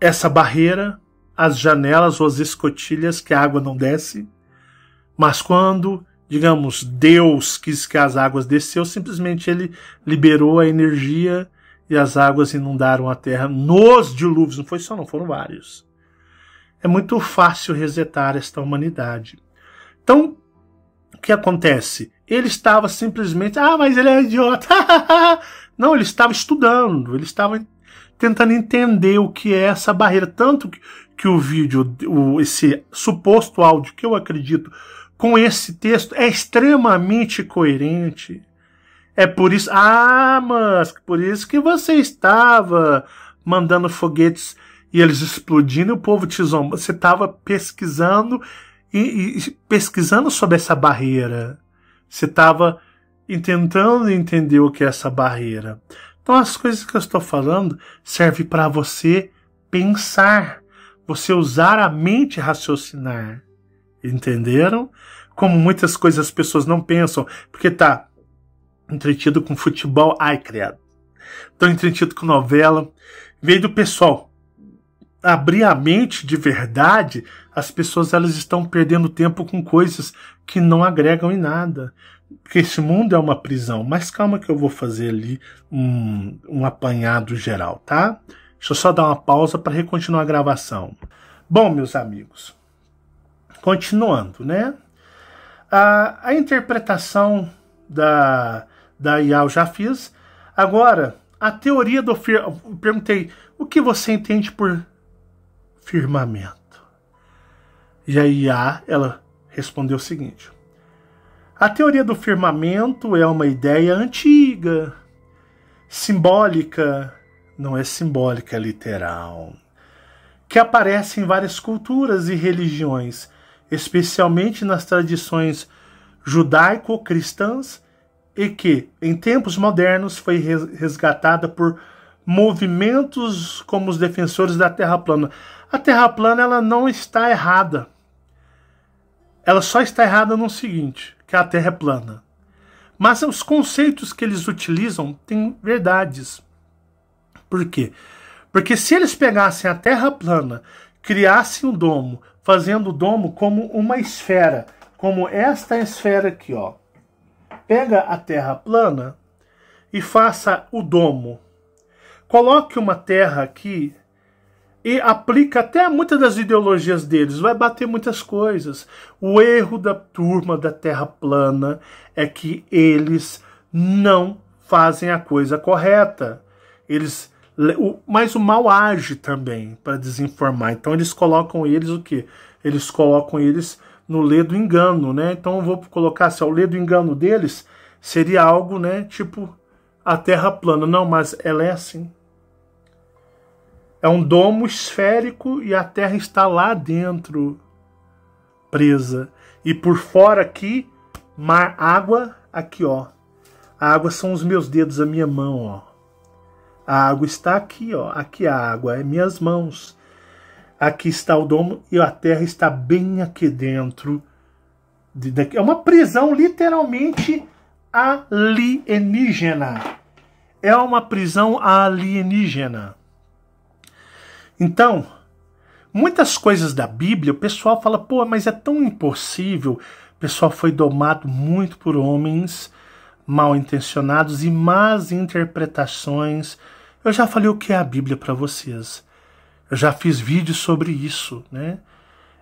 essa barreira, as janelas ou as escotilhas que a água não desce. Mas quando, digamos, Deus quis que as águas desceu, simplesmente ele liberou a energia e as águas inundaram a terra nos dilúvios. Não foi só, não, foram vários. É muito fácil resetar esta humanidade. Então, o que acontece? Ele estava simplesmente... mas ele é idiota. Não, ele estava estudando. Ele estava tentando entender o que é essa barreira. Tanto que o vídeo, esse suposto áudio, que eu acredito, com esse texto, é extremamente coerente. É por isso... Musk, por isso que você estava mandando foguetes e eles explodindo e o povo te zomba. Você estava pesquisando e pesquisando sobre essa barreira. Você estava tentando entender o que é essa barreira. Então as coisas que eu estou falando servem para você pensar. Você usar a mente e raciocinar. Entenderam? Como muitas coisas as pessoas não pensam. Porque tá entretido com futebol. Ai, credo. Estão entretido com novela. Em vez do pessoal abrir a mente de verdade, as pessoas elas estão perdendo tempo com coisas que não agregam em nada. Porque esse mundo é uma prisão. Mas calma que eu vou fazer ali um apanhado geral, tá? Deixa eu só dar uma pausa para recontinuar a gravação. Bom, meus amigos, continuando, né? A interpretação da IA eu já fiz. Agora, a teoria do firmamento. Perguntei, o que você entende por firmamento? E a IA, ela respondeu o seguinte: a teoria do firmamento é uma ideia antiga, simbólica, não é simbólica, é literal, que aparece em várias culturas e religiões, especialmente nas tradições judaico-cristãs, e que, em tempos modernos, foi resgatada por movimentos como os defensores da Terra plana. A Terra plana, ela não está errada. Ela só está errada no seguinte, que a Terra é plana. Mas os conceitos que eles utilizam têm verdades. Por quê? Porque se eles pegassem a Terra plana, criassem um domo, fazendo o domo como uma esfera, como esta esfera aqui, ó. Pega a Terra plana e faça o domo. Coloque uma terra aqui e aplica até muitas das ideologias deles. Vai bater muitas coisas. O erro da turma da Terra plana é que eles não fazem a coisa correta. Mas o mal age também para desinformar. Então eles colocam eles o quê? Eles colocam eles no lê do engano, né? Então eu vou colocar assim, o lê do engano deles seria algo, né, tipo a Terra plana. Não, mas ela é assim. É um domo esférico e a Terra está lá dentro, presa. E por fora aqui, mar, água, aqui, ó. A água são os meus dedos, a minha mão, ó. A água está aqui, ó. Aqui a água, é minhas mãos. Aqui está o domo e a Terra está bem aqui dentro. É uma prisão literalmente alienígena. É uma prisão alienígena. Então, muitas coisas da Bíblia, o pessoal fala, pô, mas é tão impossível. O pessoal foi domado muito por homens mal intencionados e más interpretações. Eu já falei o que é a Bíblia para vocês. Eu já fiz vídeos sobre isso, né?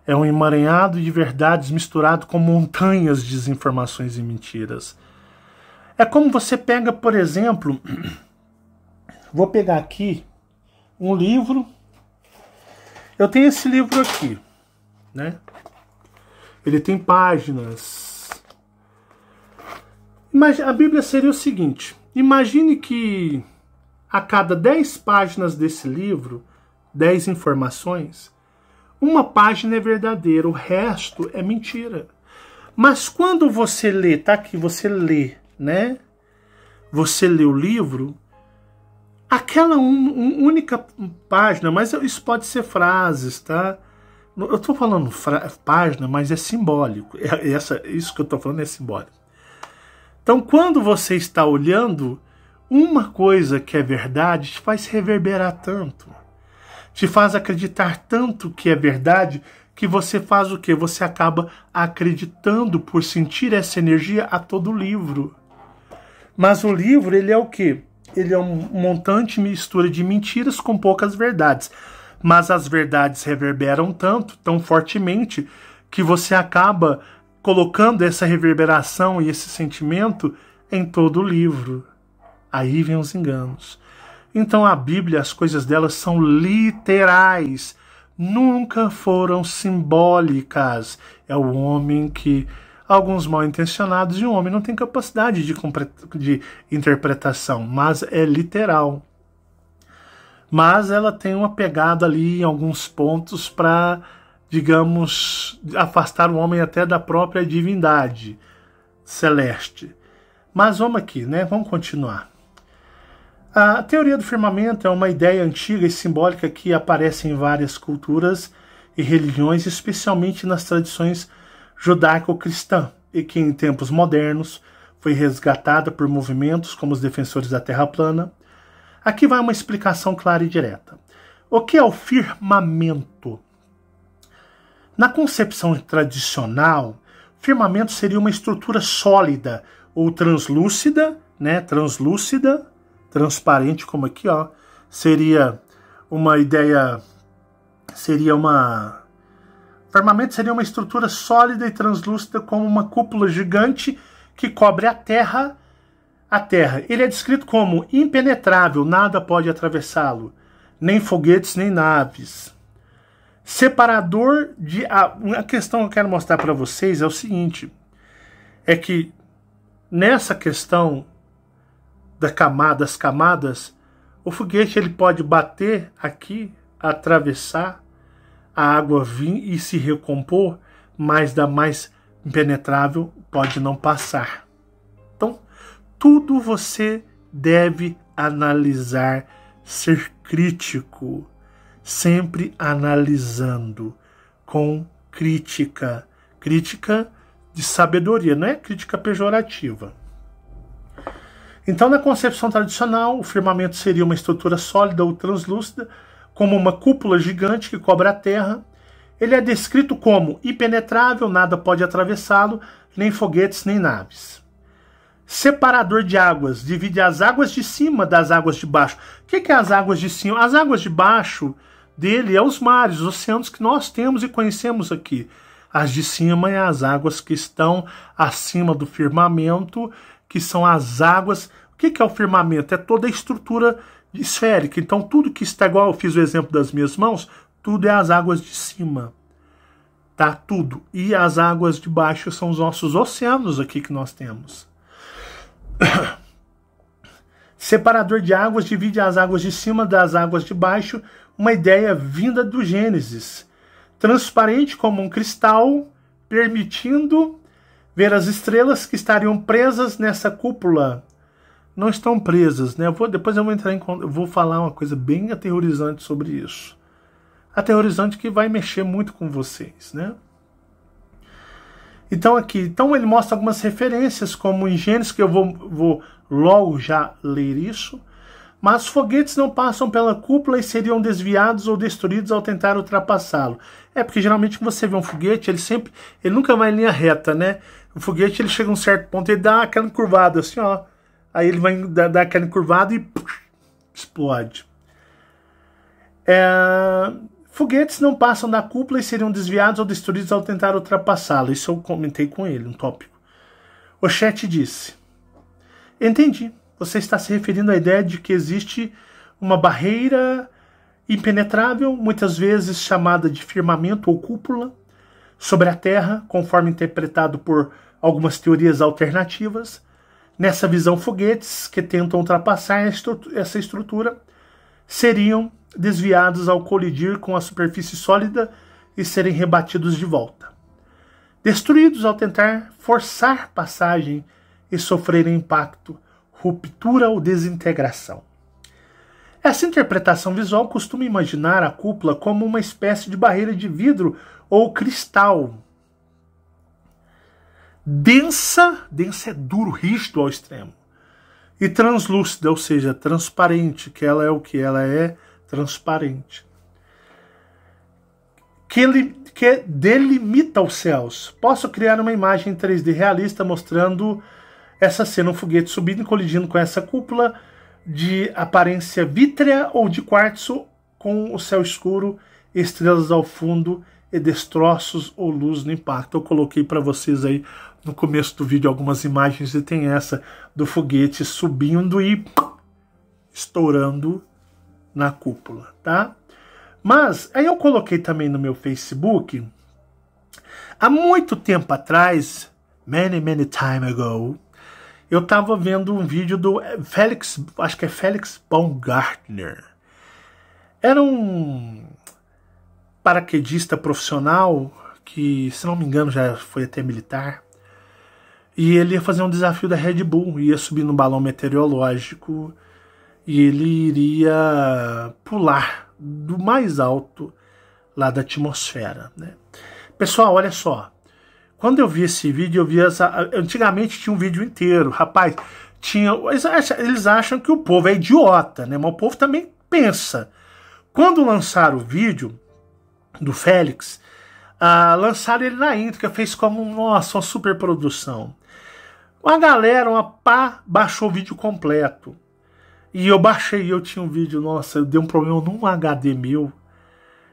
É um emaranhado de verdades misturado com montanhas de desinformações e mentiras. É como você pega, por exemplo, vou pegar aqui um livro. Eu tenho esse livro aqui, né? Ele tem páginas. A Bíblia seria o seguinte. Imagine que a cada 10 páginas desse livro, 10 informações, uma página é verdadeira, o resto é mentira. Mas quando você lê, tá aqui, você lê, né? Você lê o livro, aquela única página, mas isso pode ser frases, tá? Eu tô falando página, mas é simbólico. Isso que eu tô falando é simbólico. Então, quando você está olhando, uma coisa que é verdade te faz reverberar tanto. Te faz acreditar tanto que é verdade, que você faz o quê? Você acaba acreditando por sentir essa energia a todo livro. Mas o livro, ele é o quê? Ele é um montante mistura de mentiras com poucas verdades. Mas as verdades reverberam tanto, tão fortemente, que você acaba colocando essa reverberação e esse sentimento em todo o livro. Aí vem os enganos. Então a Bíblia, as coisas dela são literais, nunca foram simbólicas. É o homem que, alguns mal intencionados, e o homem não tem capacidade de interpretação, mas é literal. Mas ela tem uma pegada ali em alguns pontos para, digamos, afastar o homem até da própria divindade celeste. Mas vamos aqui, né? Vamos continuar. A teoria do firmamento é uma ideia antiga e simbólica que aparece em várias culturas e religiões, especialmente nas tradições judaico-cristã, e que em tempos modernos foi resgatada por movimentos como os defensores da Terra plana. Aqui vai uma explicação clara e direta. O que é o firmamento? Na concepção tradicional, firmamento seria uma estrutura sólida ou translúcida, né? Transparente, como aqui, ó. Seria uma ideia, firmamento seria uma estrutura sólida e translúcida como uma cúpula gigante que cobre a Terra. Ele é descrito como impenetrável, nada pode atravessá-lo, nem foguetes, nem naves. Separador de... A questão que eu quero mostrar para vocês é o seguinte, é que nessa questão das camadas, o foguete ele pode bater aqui, atravessar, a água vir e se recompor, mas da mais impenetrável pode não passar. Então, tudo você deve analisar, ser crítico, sempre analisando com crítica de sabedoria, não é crítica pejorativa. Então, na concepção tradicional, o firmamento seria uma estrutura sólida ou translúcida, como uma cúpula gigante que cobre a Terra. Ele é descrito como impenetrável, nada pode atravessá-lo, nem foguetes, nem naves. Separador de águas, divide as águas de cima das águas de baixo. O que é as águas de cima? As águas de baixo dele é os mares, os oceanos que nós temos e conhecemos aqui. As de cima é as águas que estão acima do firmamento, que são as águas. O que é o firmamento? É toda a estrutura esférica. Então tudo que está igual, eu fiz o exemplo das minhas mãos, tudo é as águas de cima. Tá? Tudo. E as águas de baixo são os nossos oceanos aqui que nós temos. Separador de águas, divide as águas de cima das águas de baixo, uma ideia vinda do Gênesis. Transparente como um cristal, permitindo ver as estrelas que estariam presas nessa cúpula. Não estão presas, né? Depois eu vou entrar eu vou falar uma coisa bem aterrorizante sobre isso. Aterrorizante que vai mexer muito com vocês, né? Então ele mostra algumas referências, como em Gênesis, que eu vou logo já ler isso. Mas os foguetes não passam pela cúpula e seriam desviados ou destruídos ao tentar ultrapassá-lo. É porque geralmente quando você vê um foguete, ele nunca vai em linha reta, né? O foguete ele chega a um certo ponto e dá aquela encurvada assim, ó. Aí ele vai dar aquela encurvada e explode. Foguetes não passam da cúpula e seriam desviados ou destruídos ao tentar ultrapassá-lo. Isso eu comentei com ele, um tópico. O chat disse: entendi. Você está se referindo à ideia de que existe uma barreira impenetrável, muitas vezes chamada de firmamento ou cúpula, sobre a Terra, conforme interpretado por algumas teorias alternativas. Nessa visão, foguetes que tentam ultrapassar essa estrutura seriam desviados ao colidir com a superfície sólida e serem rebatidos de volta. Destruídos ao tentar forçar passagem e sofrerem impacto, ruptura ou desintegração. Essa interpretação visual costuma imaginar a cúpula como uma espécie de barreira de vidro ou cristal. Densa é duro, rígido ao extremo. E translúcida, ou seja, transparente, que ela é o que? Ela é transparente. Que delimita os céus. Posso criar uma imagem 3D realista mostrando essa cena, um foguete subindo e colidindo com essa cúpula de aparência vítrea ou de quartzo, com o céu escuro, estrelas ao fundo e destroços ou luz no impacto. Eu coloquei para vocês aí no começo do vídeo algumas imagens e tem essa do foguete subindo e estourando na cúpula, tá? Mas aí eu coloquei também no meu Facebook, há muito tempo atrás, many time ago, eu estava vendo um vídeo do Felix, acho que é Felix Baumgartner. Era um paraquedista profissional que, se não me engano, já foi até militar. E ele ia fazer um desafio da Red Bull, ia subir no balão meteorológico e ele iria pular do mais alto lá da atmosfera, né? Pessoal, olha só. Quando eu vi esse vídeo, eu vi antigamente tinha um vídeo inteiro. Rapaz, eles acham que o povo é idiota, né? Mas o povo também pensa. Quando lançaram o vídeo do Félix, lançaram ele na íntegra, fez como, nossa, uma super produção. A galera, baixou o vídeo completo. E eu baixei, eu tinha um vídeo, nossa, deu um problema num HD meu,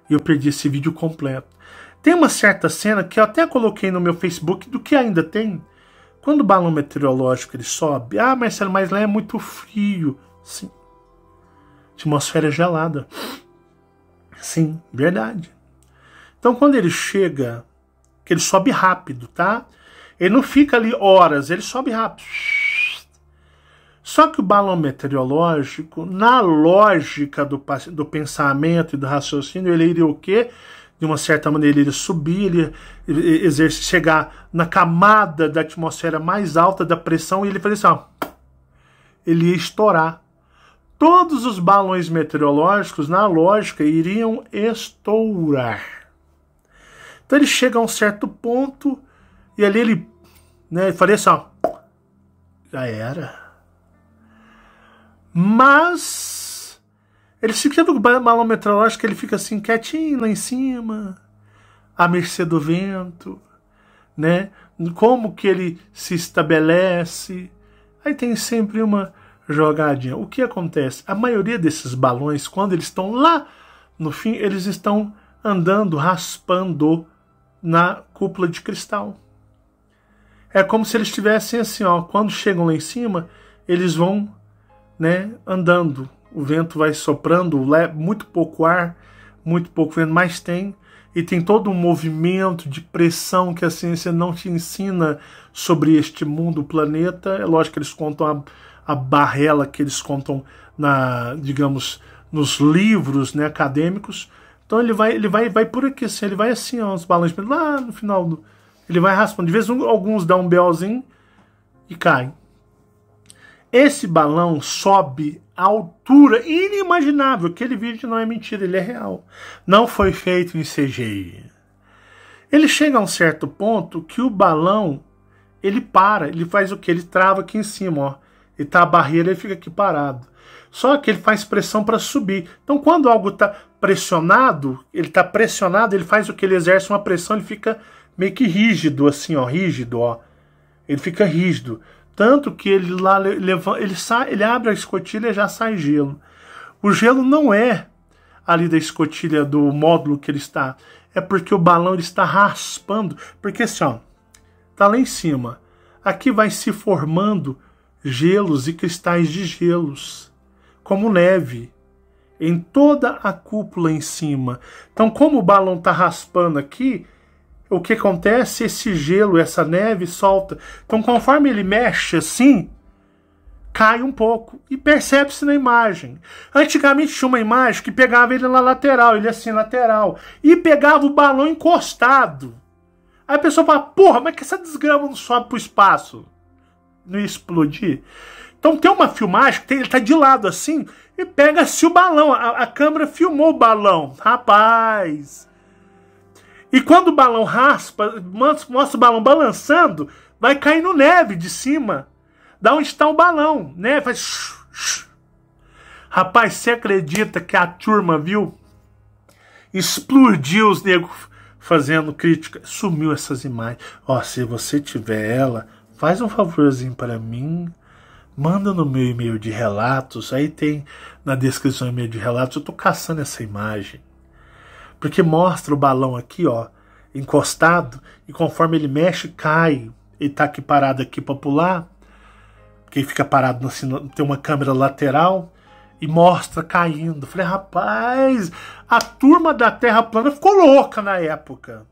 e eu perdi esse vídeo completo. Tem uma certa cena que eu até coloquei no meu Facebook, do que ainda tem. Quando o balão meteorológico ele sobe, Marcelo, mas lá é muito frio. Sim. Atmosfera gelada. Sim, verdade. Então quando ele chega, que ele sobe rápido, tá? Ele não fica ali horas, ele sobe rápido. Só que o balão meteorológico, na lógica do pensamento e do raciocínio, ele iria o quê? De uma certa maneira, ele iria subir, ele ia chegar na camada da atmosfera mais alta da pressão e ele fazia assim, ó, ele ia estourar. Todos os balões meteorológicos, na lógica, iriam estourar. Então ele chega a um certo ponto e ali ele faria assim, ó, já era. Mas ele fica com o balão meteorológico, ele fica assim quietinho lá em cima, à mercê do vento, né? Como que ele se estabelece? Aí tem sempre uma jogadinha. O que acontece? A maioria desses balões, quando eles estão lá no fim, eles estão andando, raspando na cúpula de cristal. É como se eles estivessem assim, ó, quando chegam lá em cima, eles vão, né, andando. O vento vai soprando, muito pouco ar, muito pouco vento, mas tem. E tem todo um movimento de pressão que a ciência não te ensina sobre este mundo, o planeta. É lógico que eles contam a barrela que eles contam digamos, nos livros, né, acadêmicos. Então ele vai por aqui, assim, ele vai assim, ó, os balões lá no final ele vai raspando. De vez em alguns dão um belzinho e caem. Esse balão sobe a altura inimaginável. Aquele vídeo não é mentira, ele é real. Não foi feito em CGI. Ele chega a um certo ponto que o balão, ele para, ele faz o que? Ele trava aqui em cima, ó. E tá a barreira, ele fica aqui parado. Só que ele faz pressão para subir. Então quando algo está pressionado, ele faz o que? Ele exerce uma pressão, ele fica meio que rígido, assim, ó, rígido, ó. Ele fica rígido. Tanto que ele lá ele abre a escotilha e já sai gelo. O gelo não é ali da escotilha do módulo que ele está. É porque o balão ele está raspando. Porque assim, ó, tá lá em cima. Aqui vai se formando gelos e cristais de gelos, como neve, em toda a cúpula em cima. Então, como o balão está raspando aqui, o que acontece? Esse gelo, essa neve solta. Então, conforme ele mexe assim, cai um pouco. E percebe-se na imagem. Antigamente tinha uma imagem que pegava ele na lateral, ele assim, lateral. E pegava o balão encostado. Aí a pessoa fala, porra, mas que essa desgrama não sobe pro espaço? Não ia explodir? Então tem uma filmagem que ele tá de lado assim, e pega-se o balão. A câmera filmou o balão. Rapaz... E quando o balão raspa, mostra o balão balançando, vai caindo neve de cima. Da onde está o balão, né? Faz... Rapaz, você acredita que a turma, viu? Explodiu os negros fazendo crítica. Sumiu essas imagens. Ó, se você tiver ela, faz um favorzinho para mim. Manda no meu e-mail de relatos. Aí tem na descrição do e-mail de relatos. Eu tô caçando essa imagem. Porque mostra o balão aqui, ó, encostado, e conforme ele mexe, cai. Ele tá aqui parado aqui para pular, porque ele fica parado, assim, tem uma câmera lateral, e mostra caindo. Falei, rapaz, a turma da Terra plana ficou louca na época.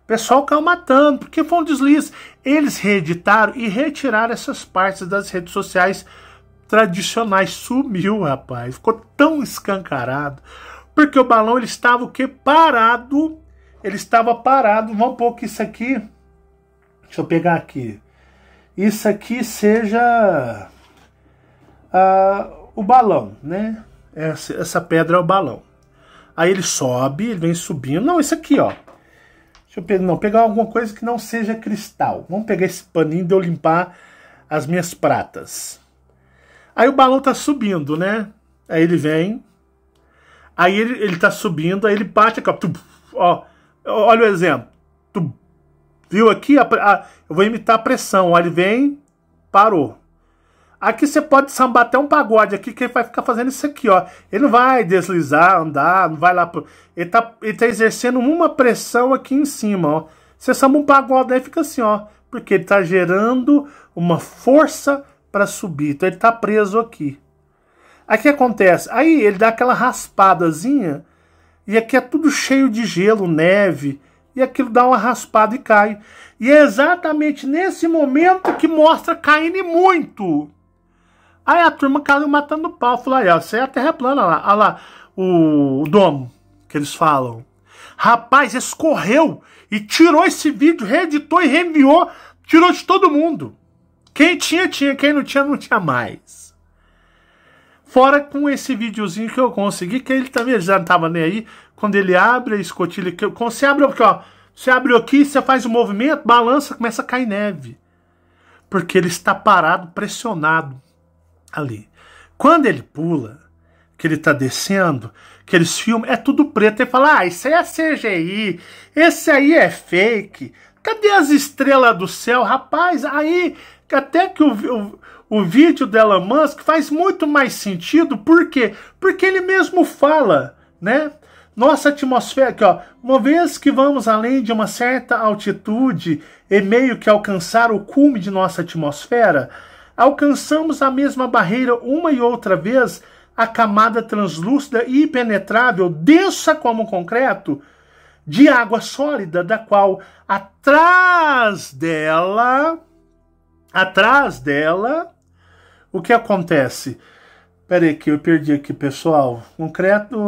O pessoal caiu matando, porque foi um deslize. Eles reeditaram e retiraram essas partes das redes sociais tradicionais. Sumiu, rapaz. Ficou tão escancarado. Porque o balão ele estava o quê? Parado. Ele estava parado. Vamos pôr que isso aqui... Deixa eu pegar aqui. Isso aqui seja o balão, né? Essa pedra é o balão. Aí ele sobe, ele vem subindo. Não, isso aqui, ó. Deixa eu pegar alguma coisa que não seja cristal. Vamos pegar esse paninho de eu limpar as minhas pratas. Aí o balão tá subindo, né? Aí ele vem... Aí ele tá subindo, aí ele bate aqui, ó, olha o exemplo. Viu aqui? Eu vou imitar a pressão. Ó, ele vem, parou. Aqui você pode sambar até um pagode aqui, que ele vai ficar fazendo isso aqui, ó. Ele não vai deslizar, andar, não vai lá... Ele tá exercendo uma pressão aqui em cima, ó. Você samba um pagode, aí fica assim, ó. Porque ele tá gerando uma força para subir. Então ele tá preso aqui. Aí o que acontece? Aí ele dá aquela raspadazinha, e aqui é tudo cheio de gelo, neve, e aquilo dá uma raspada e cai. E é exatamente nesse momento que mostra caindo muito. Aí a turma caiu matando o pau. Falou, aí, ó, isso aí é a Terra plana, olha lá, o domo, que eles falam. Rapaz, escorreu e tirou esse vídeo, reeditou e reenviou, tirou de todo mundo. Quem tinha, tinha, quem não tinha, não tinha mais. Fora com esse videozinho que eu consegui, que ele também já não estava nem aí, quando ele abre a escotilha, quando você abre aqui, ó, você abre aqui, você faz o movimento, balança, começa a cair neve. Porque ele está parado, pressionado ali. Quando ele pula, que ele tá descendo, que eles filmam, é tudo preto. Ele fala, isso aí é CGI, esse aí é fake. Cadê as estrelas do céu? Rapaz, aí até que o vídeo do Elon Musk faz muito mais sentido. Por quê? Porque ele mesmo fala, né? Nossa atmosfera, aqui, ó, uma vez que vamos além de uma certa altitude e meio que alcançar o cume de nossa atmosfera, alcançamos a mesma barreira uma e outra vez, a camada translúcida e impenetrável, densa como concreto, de água sólida, da qual atrás dela, o que acontece? Peraí que eu perdi aqui, pessoal. Concreto,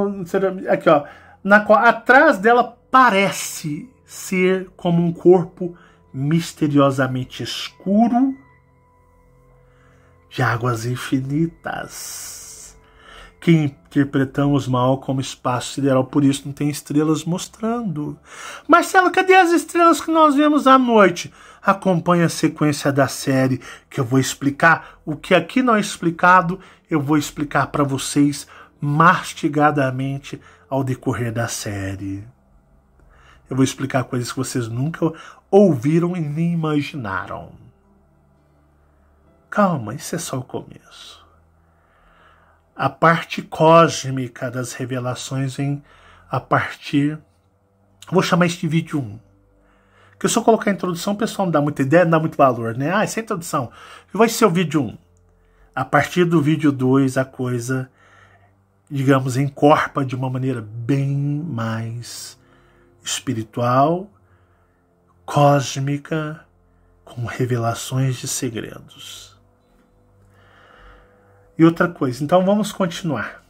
aqui ó, na qual atrás dela parece ser como um corpo misteriosamente escuro de águas infinitas, que interpretamos mal como espaço sideral, por isso não tem estrelas mostrando. Marcelo, cadê as estrelas que nós vemos à noite? Acompanhe a sequência da série que eu vou explicar. O que aqui não é explicado, eu vou explicar para vocês mastigadamente ao decorrer da série. Eu vou explicar coisas que vocês nunca ouviram e nem imaginaram. Calma, isso é só o começo. A parte cósmica das revelações vem a partir... Vou chamar este vídeo 1. Porque se eu colocar a introdução, o pessoal não dá muita ideia, não dá muito valor, né? Essa é a introdução. Vai ser o vídeo 1. A partir do vídeo 2, a coisa, digamos, encorpa de uma maneira bem mais espiritual, cósmica, com revelações de segredos. E outra coisa, então vamos continuar.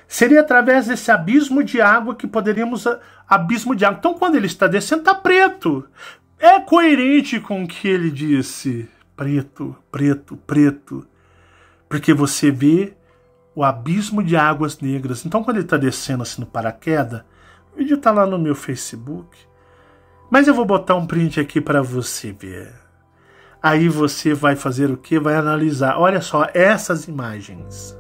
Seria através desse abismo de água que poderíamos... Abismo de água. Então, quando ele está descendo, está preto. É coerente com o que ele disse. Preto, preto, preto. Porque você vê o abismo de águas negras. Então, quando ele está descendo assim no paraquedas, o vídeo está lá no meu Facebook. Mas eu vou botar um print aqui para você ver. Aí você vai fazer o quê? Vai analisar. Olha só essas imagens.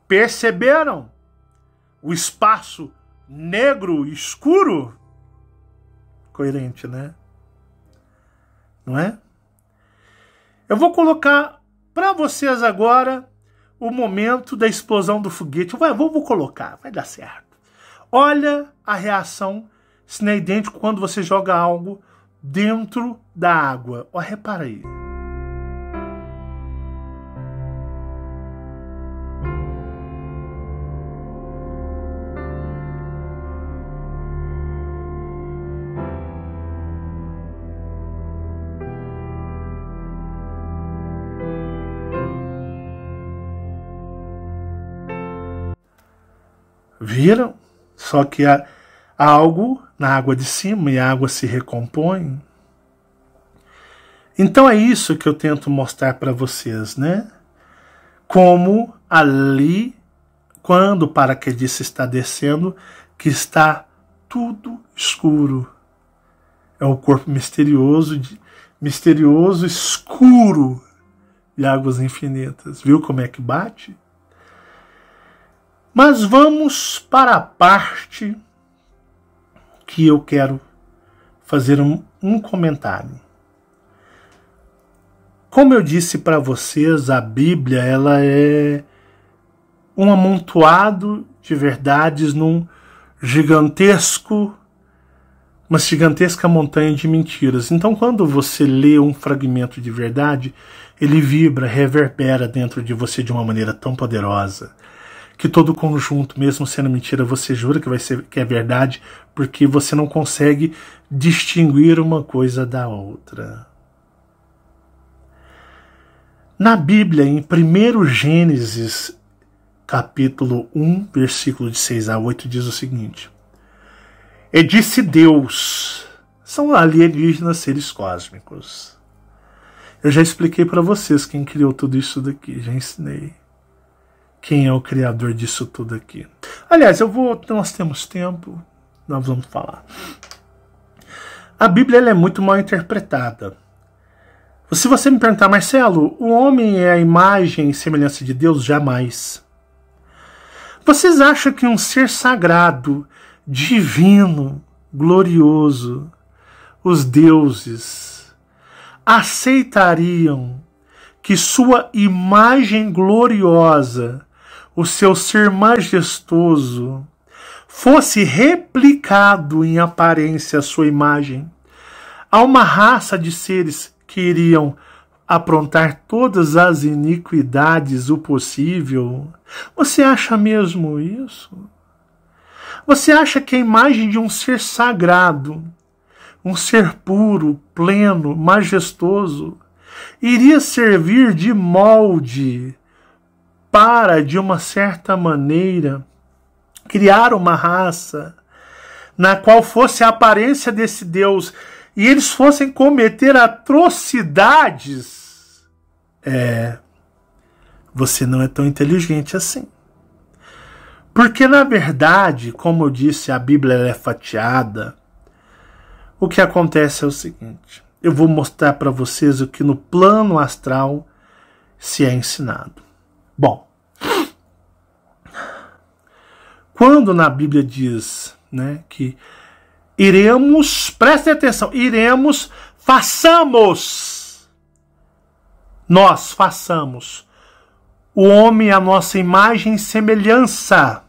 Perceberam o espaço negro escuro? Coerente, né? Não é? Eu vou colocar para vocês agora o momento da explosão do foguete. Vou colocar, vai dar certo. Olha a reação, se não é idêntico quando você joga algo dentro da água. Ó, repara aí. Viram? Só que há algo na água de cima e a água se recompõe. Então é isso que eu tento mostrar para vocês, né? Como ali, quando o paraquedista está descendo, que está tudo escuro. É o corpo misterioso, escuro de águas infinitas. Viu como é que bate? Mas vamos para a parte que eu quero fazer um comentário. Como eu disse para vocês, a Bíblia ela é um amontoado de verdades uma gigantesca montanha de mentiras. Então, quando você lê um fragmento de verdade, ele vibra, reverbera dentro de você de uma maneira tão poderosa que todo o conjunto, mesmo sendo mentira, você jura que é verdade, porque você não consegue distinguir uma coisa da outra. Na Bíblia, em 1 Gênesis, capítulo 1, versículo de 6 a 8, diz o seguinte: E disse Deus, são alienígenas, seres cósmicos. Eu já expliquei para vocês quem criou tudo isso daqui, já ensinei. Quem é o criador disso tudo aqui. Aliás, nós temos tempo, nós vamos falar. A Bíblia ela é muito mal interpretada. Se você me perguntar, Marcelo, o homem é a imagem e semelhança de Deus? Jamais. Vocês acham que um ser sagrado, divino, glorioso, os deuses, aceitariam que sua imagem gloriosa, o seu ser majestoso, fosse replicado em aparência a sua imagem a uma raça de seres que iriam aprontar todas as iniquidades o possível? Você acha mesmo isso? Você acha que a imagem de um ser sagrado, um ser puro, pleno, majestoso, iria servir de molde para, de uma certa maneira, criar uma raça na qual fosse a aparência desse Deus e eles fossem cometer atrocidades? Você não é tão inteligente assim. Porque, na verdade, como eu disse, a Bíblia é fatiada. O que acontece é o seguinte: eu vou mostrar para vocês o que no plano astral se é ensinado. Bom, quando na Bíblia diz, né, que iremos, prestem atenção, nós façamos o homem à nossa imagem e semelhança.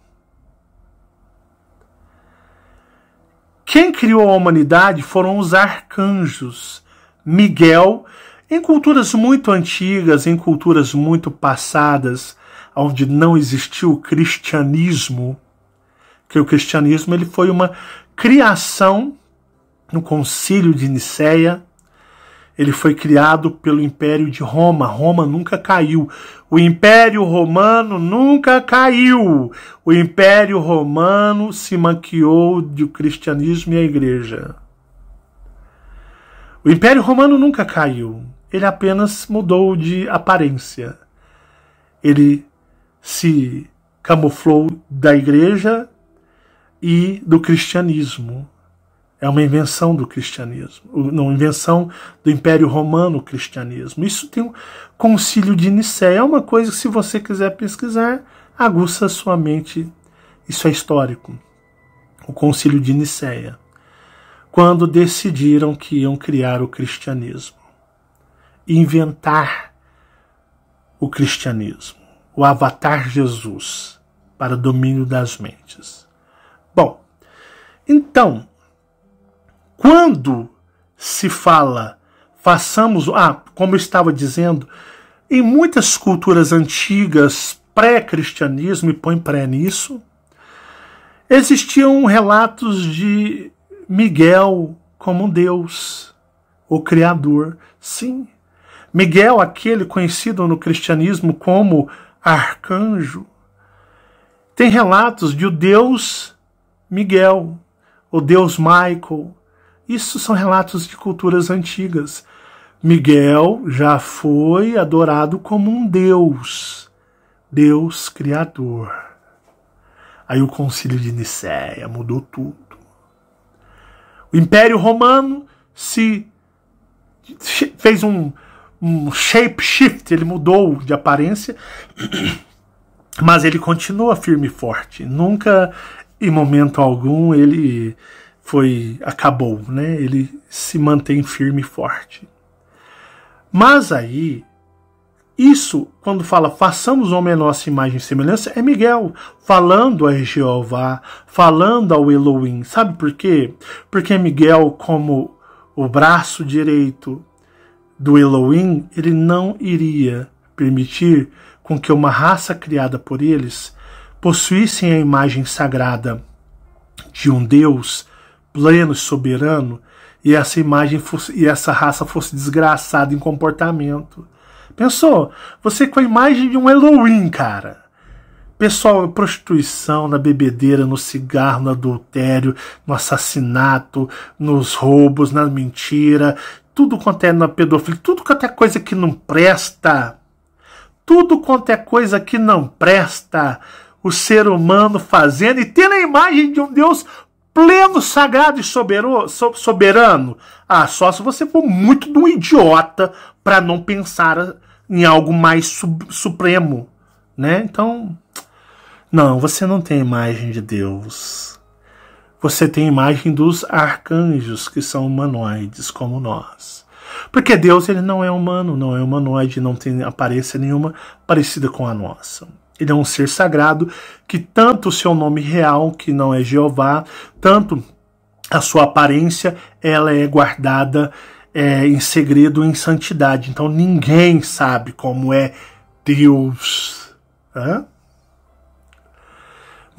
Quem criou a humanidade foram os arcanjos. Miguel, em culturas muito antigas, em culturas muito passadas, onde não existiu o cristianismo, que o cristianismo ele foi uma criação no Concílio de Nicéia. Ele foi criado pelo Império de Roma. Roma nunca caiu. O Império Romano nunca caiu. O Império Romano se maquiou do cristianismo e a igreja. O Império Romano nunca caiu. Ele apenas mudou de aparência. Ele se camuflou da igreja e do cristianismo. É uma invenção do cristianismo, não, invenção do Império Romano, o cristianismo. Isso tem o Concílio de Nicéia, é uma coisa que, se você quiser pesquisar, aguça a sua mente. Isso é histórico. O Concílio de Nicéia, quando decidiram que iam criar o cristianismo, inventar o cristianismo, o avatar Jesus, para domínio das mentes. Bom, então, quando se fala, como eu estava dizendo, em muitas culturas antigas, pré-cristianismo, e põe pré nisso, existiam relatos de Miguel como Deus, o Criador. Sim, Miguel, aquele conhecido no cristianismo como arcanjo, Tem relatos de o deus Miguel, o deus Michael. Isso são relatos de culturas antigas. Miguel já foi adorado como um deus, Deus criador. Aí o Concílio de Nicéia mudou tudo. O Império Romano fez um shape shift, ele mudou de aparência, mas ele continua firme e forte. Nunca, em momento algum, ele acabou, né? Ele se mantém firme e forte. Mas aí, isso, quando fala façamos homem a nossa imagem e semelhança, é Miguel falando a Jeová, falando ao Elohim. Sabe por quê? Porque Miguel, como o braço direito do Elohim, ele não iria permitir com que uma raça criada por eles possuíssem a imagem sagrada de um Deus pleno e soberano e essa raça fosse desgraçada em comportamento. Pensou? Você com a imagem de um Elohim, cara. Pessoal, prostituição, na bebedeira, no cigarro, no adultério, no assassinato, nos roubos, na mentira, tudo quanto é na pedofilia, tudo quanto é coisa que não presta. Tudo quanto é coisa que não presta. O ser humano fazendo e tendo a imagem de um Deus pleno, sagrado e soberano. Ah, só se você for muito de um idiota para não pensar em algo mais supremo, né? Então, não, você não tem a imagem de Deus. Você tem a imagem dos arcanjos, que são humanoides como nós. Porque Deus, ele não é humano, não é humanoide, não tem aparência nenhuma parecida com a nossa. Ele é um ser sagrado que tanto o seu nome real, que não é Jeová, tanto a sua aparência, ela é guardada em segredo, em santidade. Então ninguém sabe como é Deus.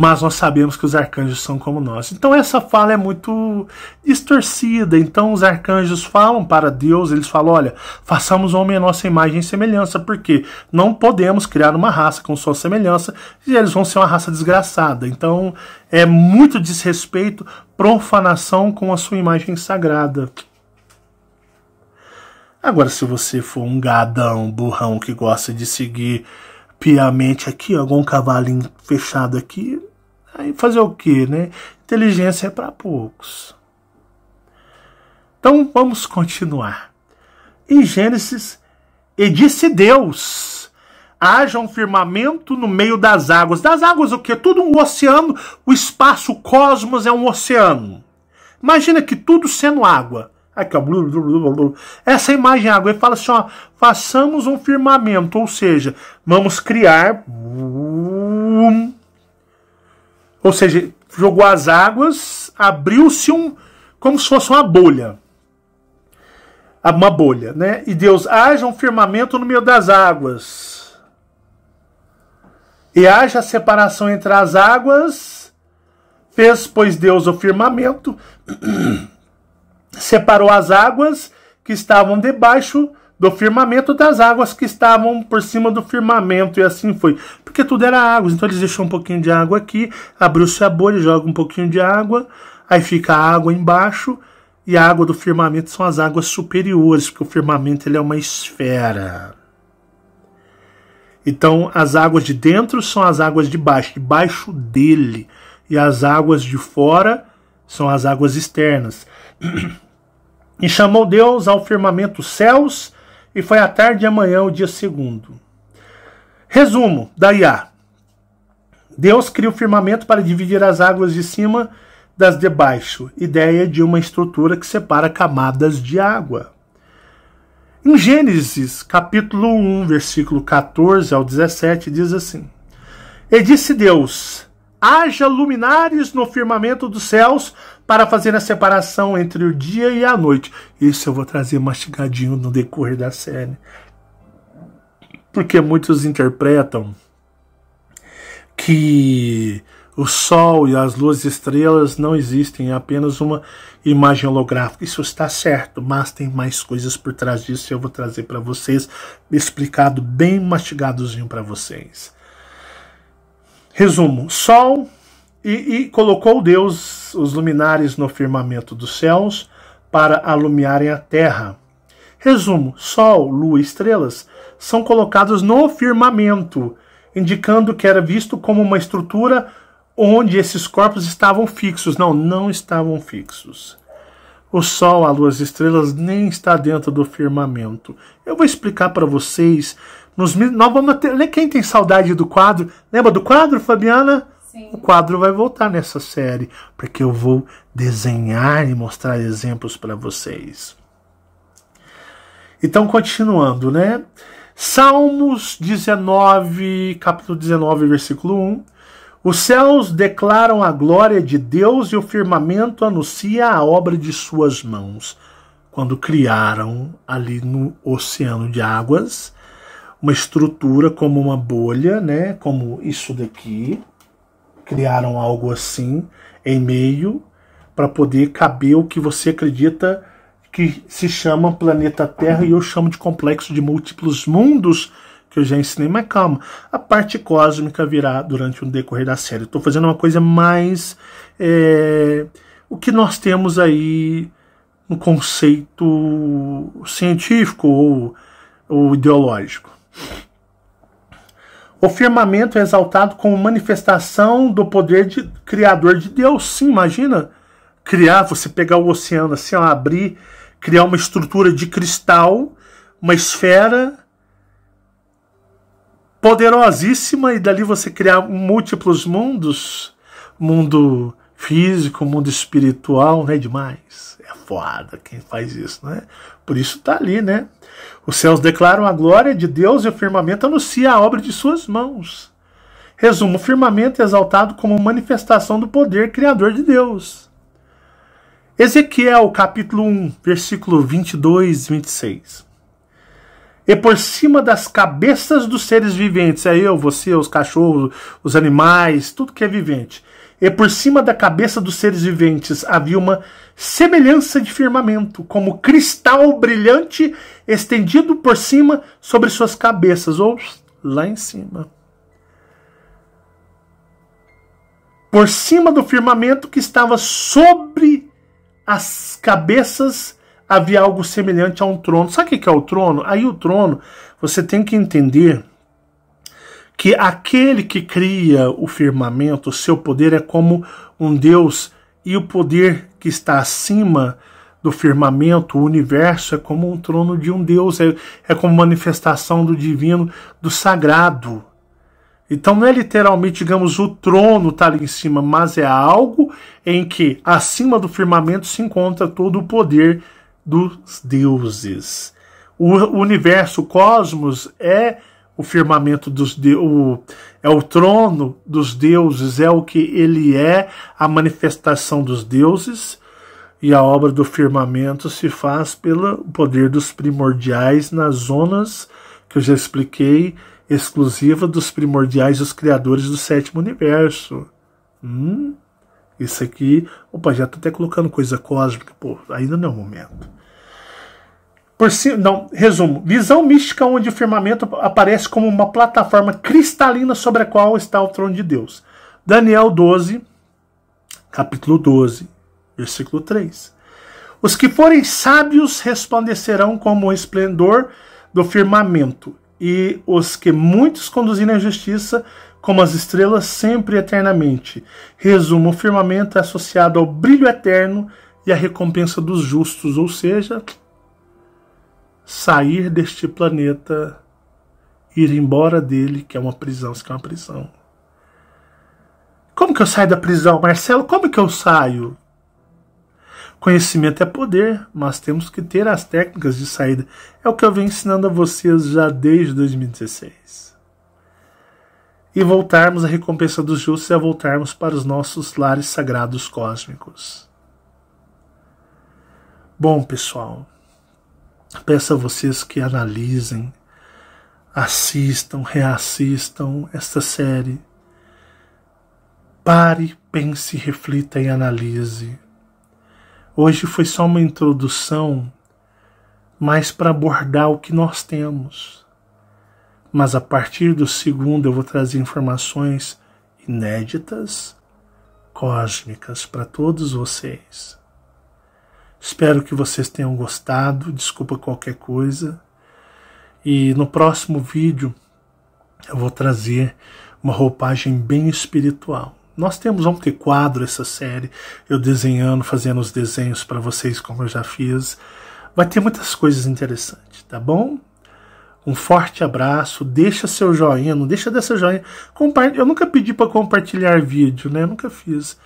Mas nós sabemos que os arcanjos são como nós. Então essa fala é muito distorcida. Então os arcanjos falam para Deus, eles falam, olha, façamos homem a nossa imagem e semelhança, porque não podemos criar uma raça com sua semelhança e eles vão ser uma raça desgraçada. Então é muito desrespeito, profanação com a sua imagem sagrada. Agora, se você for um gadão, burrão, que gosta de seguir piamente aqui, algum cavalinho fechado aqui, aí fazer o quê, né? Inteligência é para poucos. Então vamos continuar. Em Gênesis, e disse Deus, haja um firmamento no meio das águas. Das águas o quê? Tudo um oceano, o espaço, o cosmos é um oceano. Imagina que tudo sendo água. Aqui, ó, blu, blu, blu, blu. Essa imagem é água. Ele fala assim, ó, façamos um firmamento, ou seja, vamos criar, ou seja, jogou as águas, abriu-se como se fosse uma bolha, né? E Deus, haja um firmamento no meio das águas, e haja separação entre as águas, fez, pois, Deus o firmamento, separou as águas que estavam debaixo do firmamento das águas que estavam por cima do firmamento, e assim foi. Porque tudo era água, então eles deixam um pouquinho de água aqui, abriu-se a bolha, joga um pouquinho de água, aí fica a água embaixo, e a água do firmamento são as águas superiores, porque o firmamento ele é uma esfera. Então as águas de dentro são as águas de baixo dele, e as águas de fora são as águas externas. E chamou Deus ao firmamento céus, e foi à tarde e amanhã o dia segundo. Resumo da IA. Deus cria o firmamento para dividir as águas de cima das de baixo. Ideia de uma estrutura que separa camadas de água. Em Gênesis, capítulo 1, versículo 14 ao 17, diz assim: E disse Deus, haja luminares no firmamento dos céus para fazer a separação entre o dia e a noite. Isso eu vou trazer mastigadinho no decorrer da série. Porque muitos interpretam que o sol e as luzes estrelas não existem, é apenas uma imagem holográfica. Isso está certo, mas tem mais coisas por trás disso e eu vou trazer para vocês, explicado bem mastigadozinho para vocês. Resumo: Sol, e colocou Deus os luminares no firmamento dos céus para alumiarem a terra. Resumo: Sol, Lua e estrelas são colocados no firmamento, indicando que era visto como uma estrutura onde esses corpos estavam fixos. Não, não estavam fixos. O Sol, a Lua e as estrelas nem está dentro do firmamento. Eu vou explicar para vocês. Nós vamos ter, quem tem saudade do quadro? Lembra do quadro, Fabiana? Sim. O quadro vai voltar nessa série, porque eu vou desenhar e mostrar exemplos para vocês. Então, continuando, né? Salmos 19, capítulo 19, versículo 1. Os céus declaram a glória de Deus e o firmamento anuncia a obra de suas mãos. Quando criaram ali no oceano de águas uma estrutura como uma bolha, né? Como isso daqui. Criaram algo assim em meio para poder caber o que você acredita que se chama planeta Terra, e eu chamo de complexo de múltiplos mundos, que eu já ensinei, mas calma, a parte cósmica virá durante o decorrer da série. Estou fazendo uma coisa mais o que nós temos aí no conceito científico ou ideológico. O firmamento é exaltado como manifestação do poder criador de Deus. Sim, imagina criar, você pegar o oceano assim, ó, abrir, criar uma estrutura de cristal, uma esfera poderosíssima, e dali você criar múltiplos mundos, mundo físico, mundo espiritual, não é demais? É foda quem faz isso, né? Por isso tá ali, né? Os céus declaram a glória de Deus e o firmamento anuncia a obra de suas mãos. Resumo: o firmamento é exaltado como manifestação do poder criador de Deus. Ezequiel, capítulo 1, versículo 22 e 26. E por cima das cabeças dos seres viventes, é eu, você, os cachorros, os animais, tudo que é vivente. E por cima da cabeça dos seres viventes havia uma semelhança de firmamento, como cristal brilhante estendido por cima sobre suas cabeças, ou lá em cima. Por cima do firmamento que estava sobre as cabeças havia algo semelhante a um trono. Sabe o que é o trono? Aí o trono, você tem que entender que aquele que cria o firmamento, o seu poder é como um Deus, e o poder que está acima do firmamento, o universo, é como um trono de um Deus, é como manifestação do divino, do sagrado. Então não é literalmente, digamos, o trono está ali em cima, mas é algo em que acima do firmamento se encontra todo o poder dos deuses. O universo, o cosmos, é o firmamento dos deuses, é o trono dos deuses, é o que ele é, a manifestação dos deuses, e a obra do firmamento se faz pelo poder dos primordiais nas zonas que eu já expliquei, exclusiva dos primordiais, os criadores do sétimo universo. Isso aqui, opa, já estou até colocando coisa cósmica, pô, ainda não é o momento. Resumo: visão mística onde o firmamento aparece como uma plataforma cristalina sobre a qual está o trono de Deus. Daniel 12, capítulo 12, versículo 3. Os que forem sábios resplandecerão como o esplendor do firmamento, e os que muitos conduzirem a justiça como as estrelas sempre e eternamente. Resumo: o firmamento é associado ao brilho eterno e à recompensa dos justos, ou seja, sair deste planeta, ir embora dele, que é uma prisão. Isso que é uma prisão. Como que eu saio da prisão, Marcelo? Como que eu saio? Conhecimento é poder, mas temos que ter as técnicas de saída. É o que eu venho ensinando a vocês já desde 2016. E voltarmos à recompensa dos justos é voltarmos para os nossos lares sagrados cósmicos. Bom, pessoal, peço a vocês que analisem, assistam, reassistam esta série. Pare, pense, reflita e analise. Hoje foi só uma introdução, mais para abordar o que nós temos. Mas a partir do segundo eu vou trazer informações inéditas, cósmicas para todos vocês. Espero que vocês tenham gostado, desculpa qualquer coisa. E no próximo vídeo eu vou trazer uma roupagem bem espiritual. Vamos ter quadro essa série, eu desenhando, fazendo os desenhos para vocês como eu já fiz. Vai ter muitas coisas interessantes, tá bom? Um forte abraço, deixa seu joinha, não deixa dessa joinha. Eu nunca pedi para compartilhar vídeo, né? Eu nunca fiz.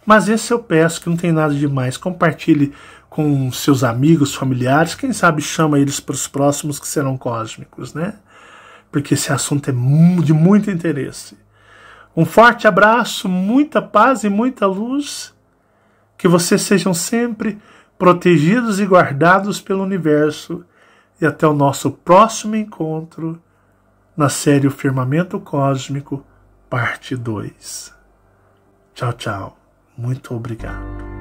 Mas esse eu peço, que não tem nada demais. Compartilhe com seus amigos, familiares, quem sabe chama eles para os próximos que serão cósmicos, né? Porque esse assunto é de muito interesse. Um forte abraço, muita paz e muita luz. Que vocês sejam sempre protegidos e guardados pelo universo. E até o nosso próximo encontro na série O Firmamento Cósmico, parte 2. Tchau, tchau. Muito obrigado.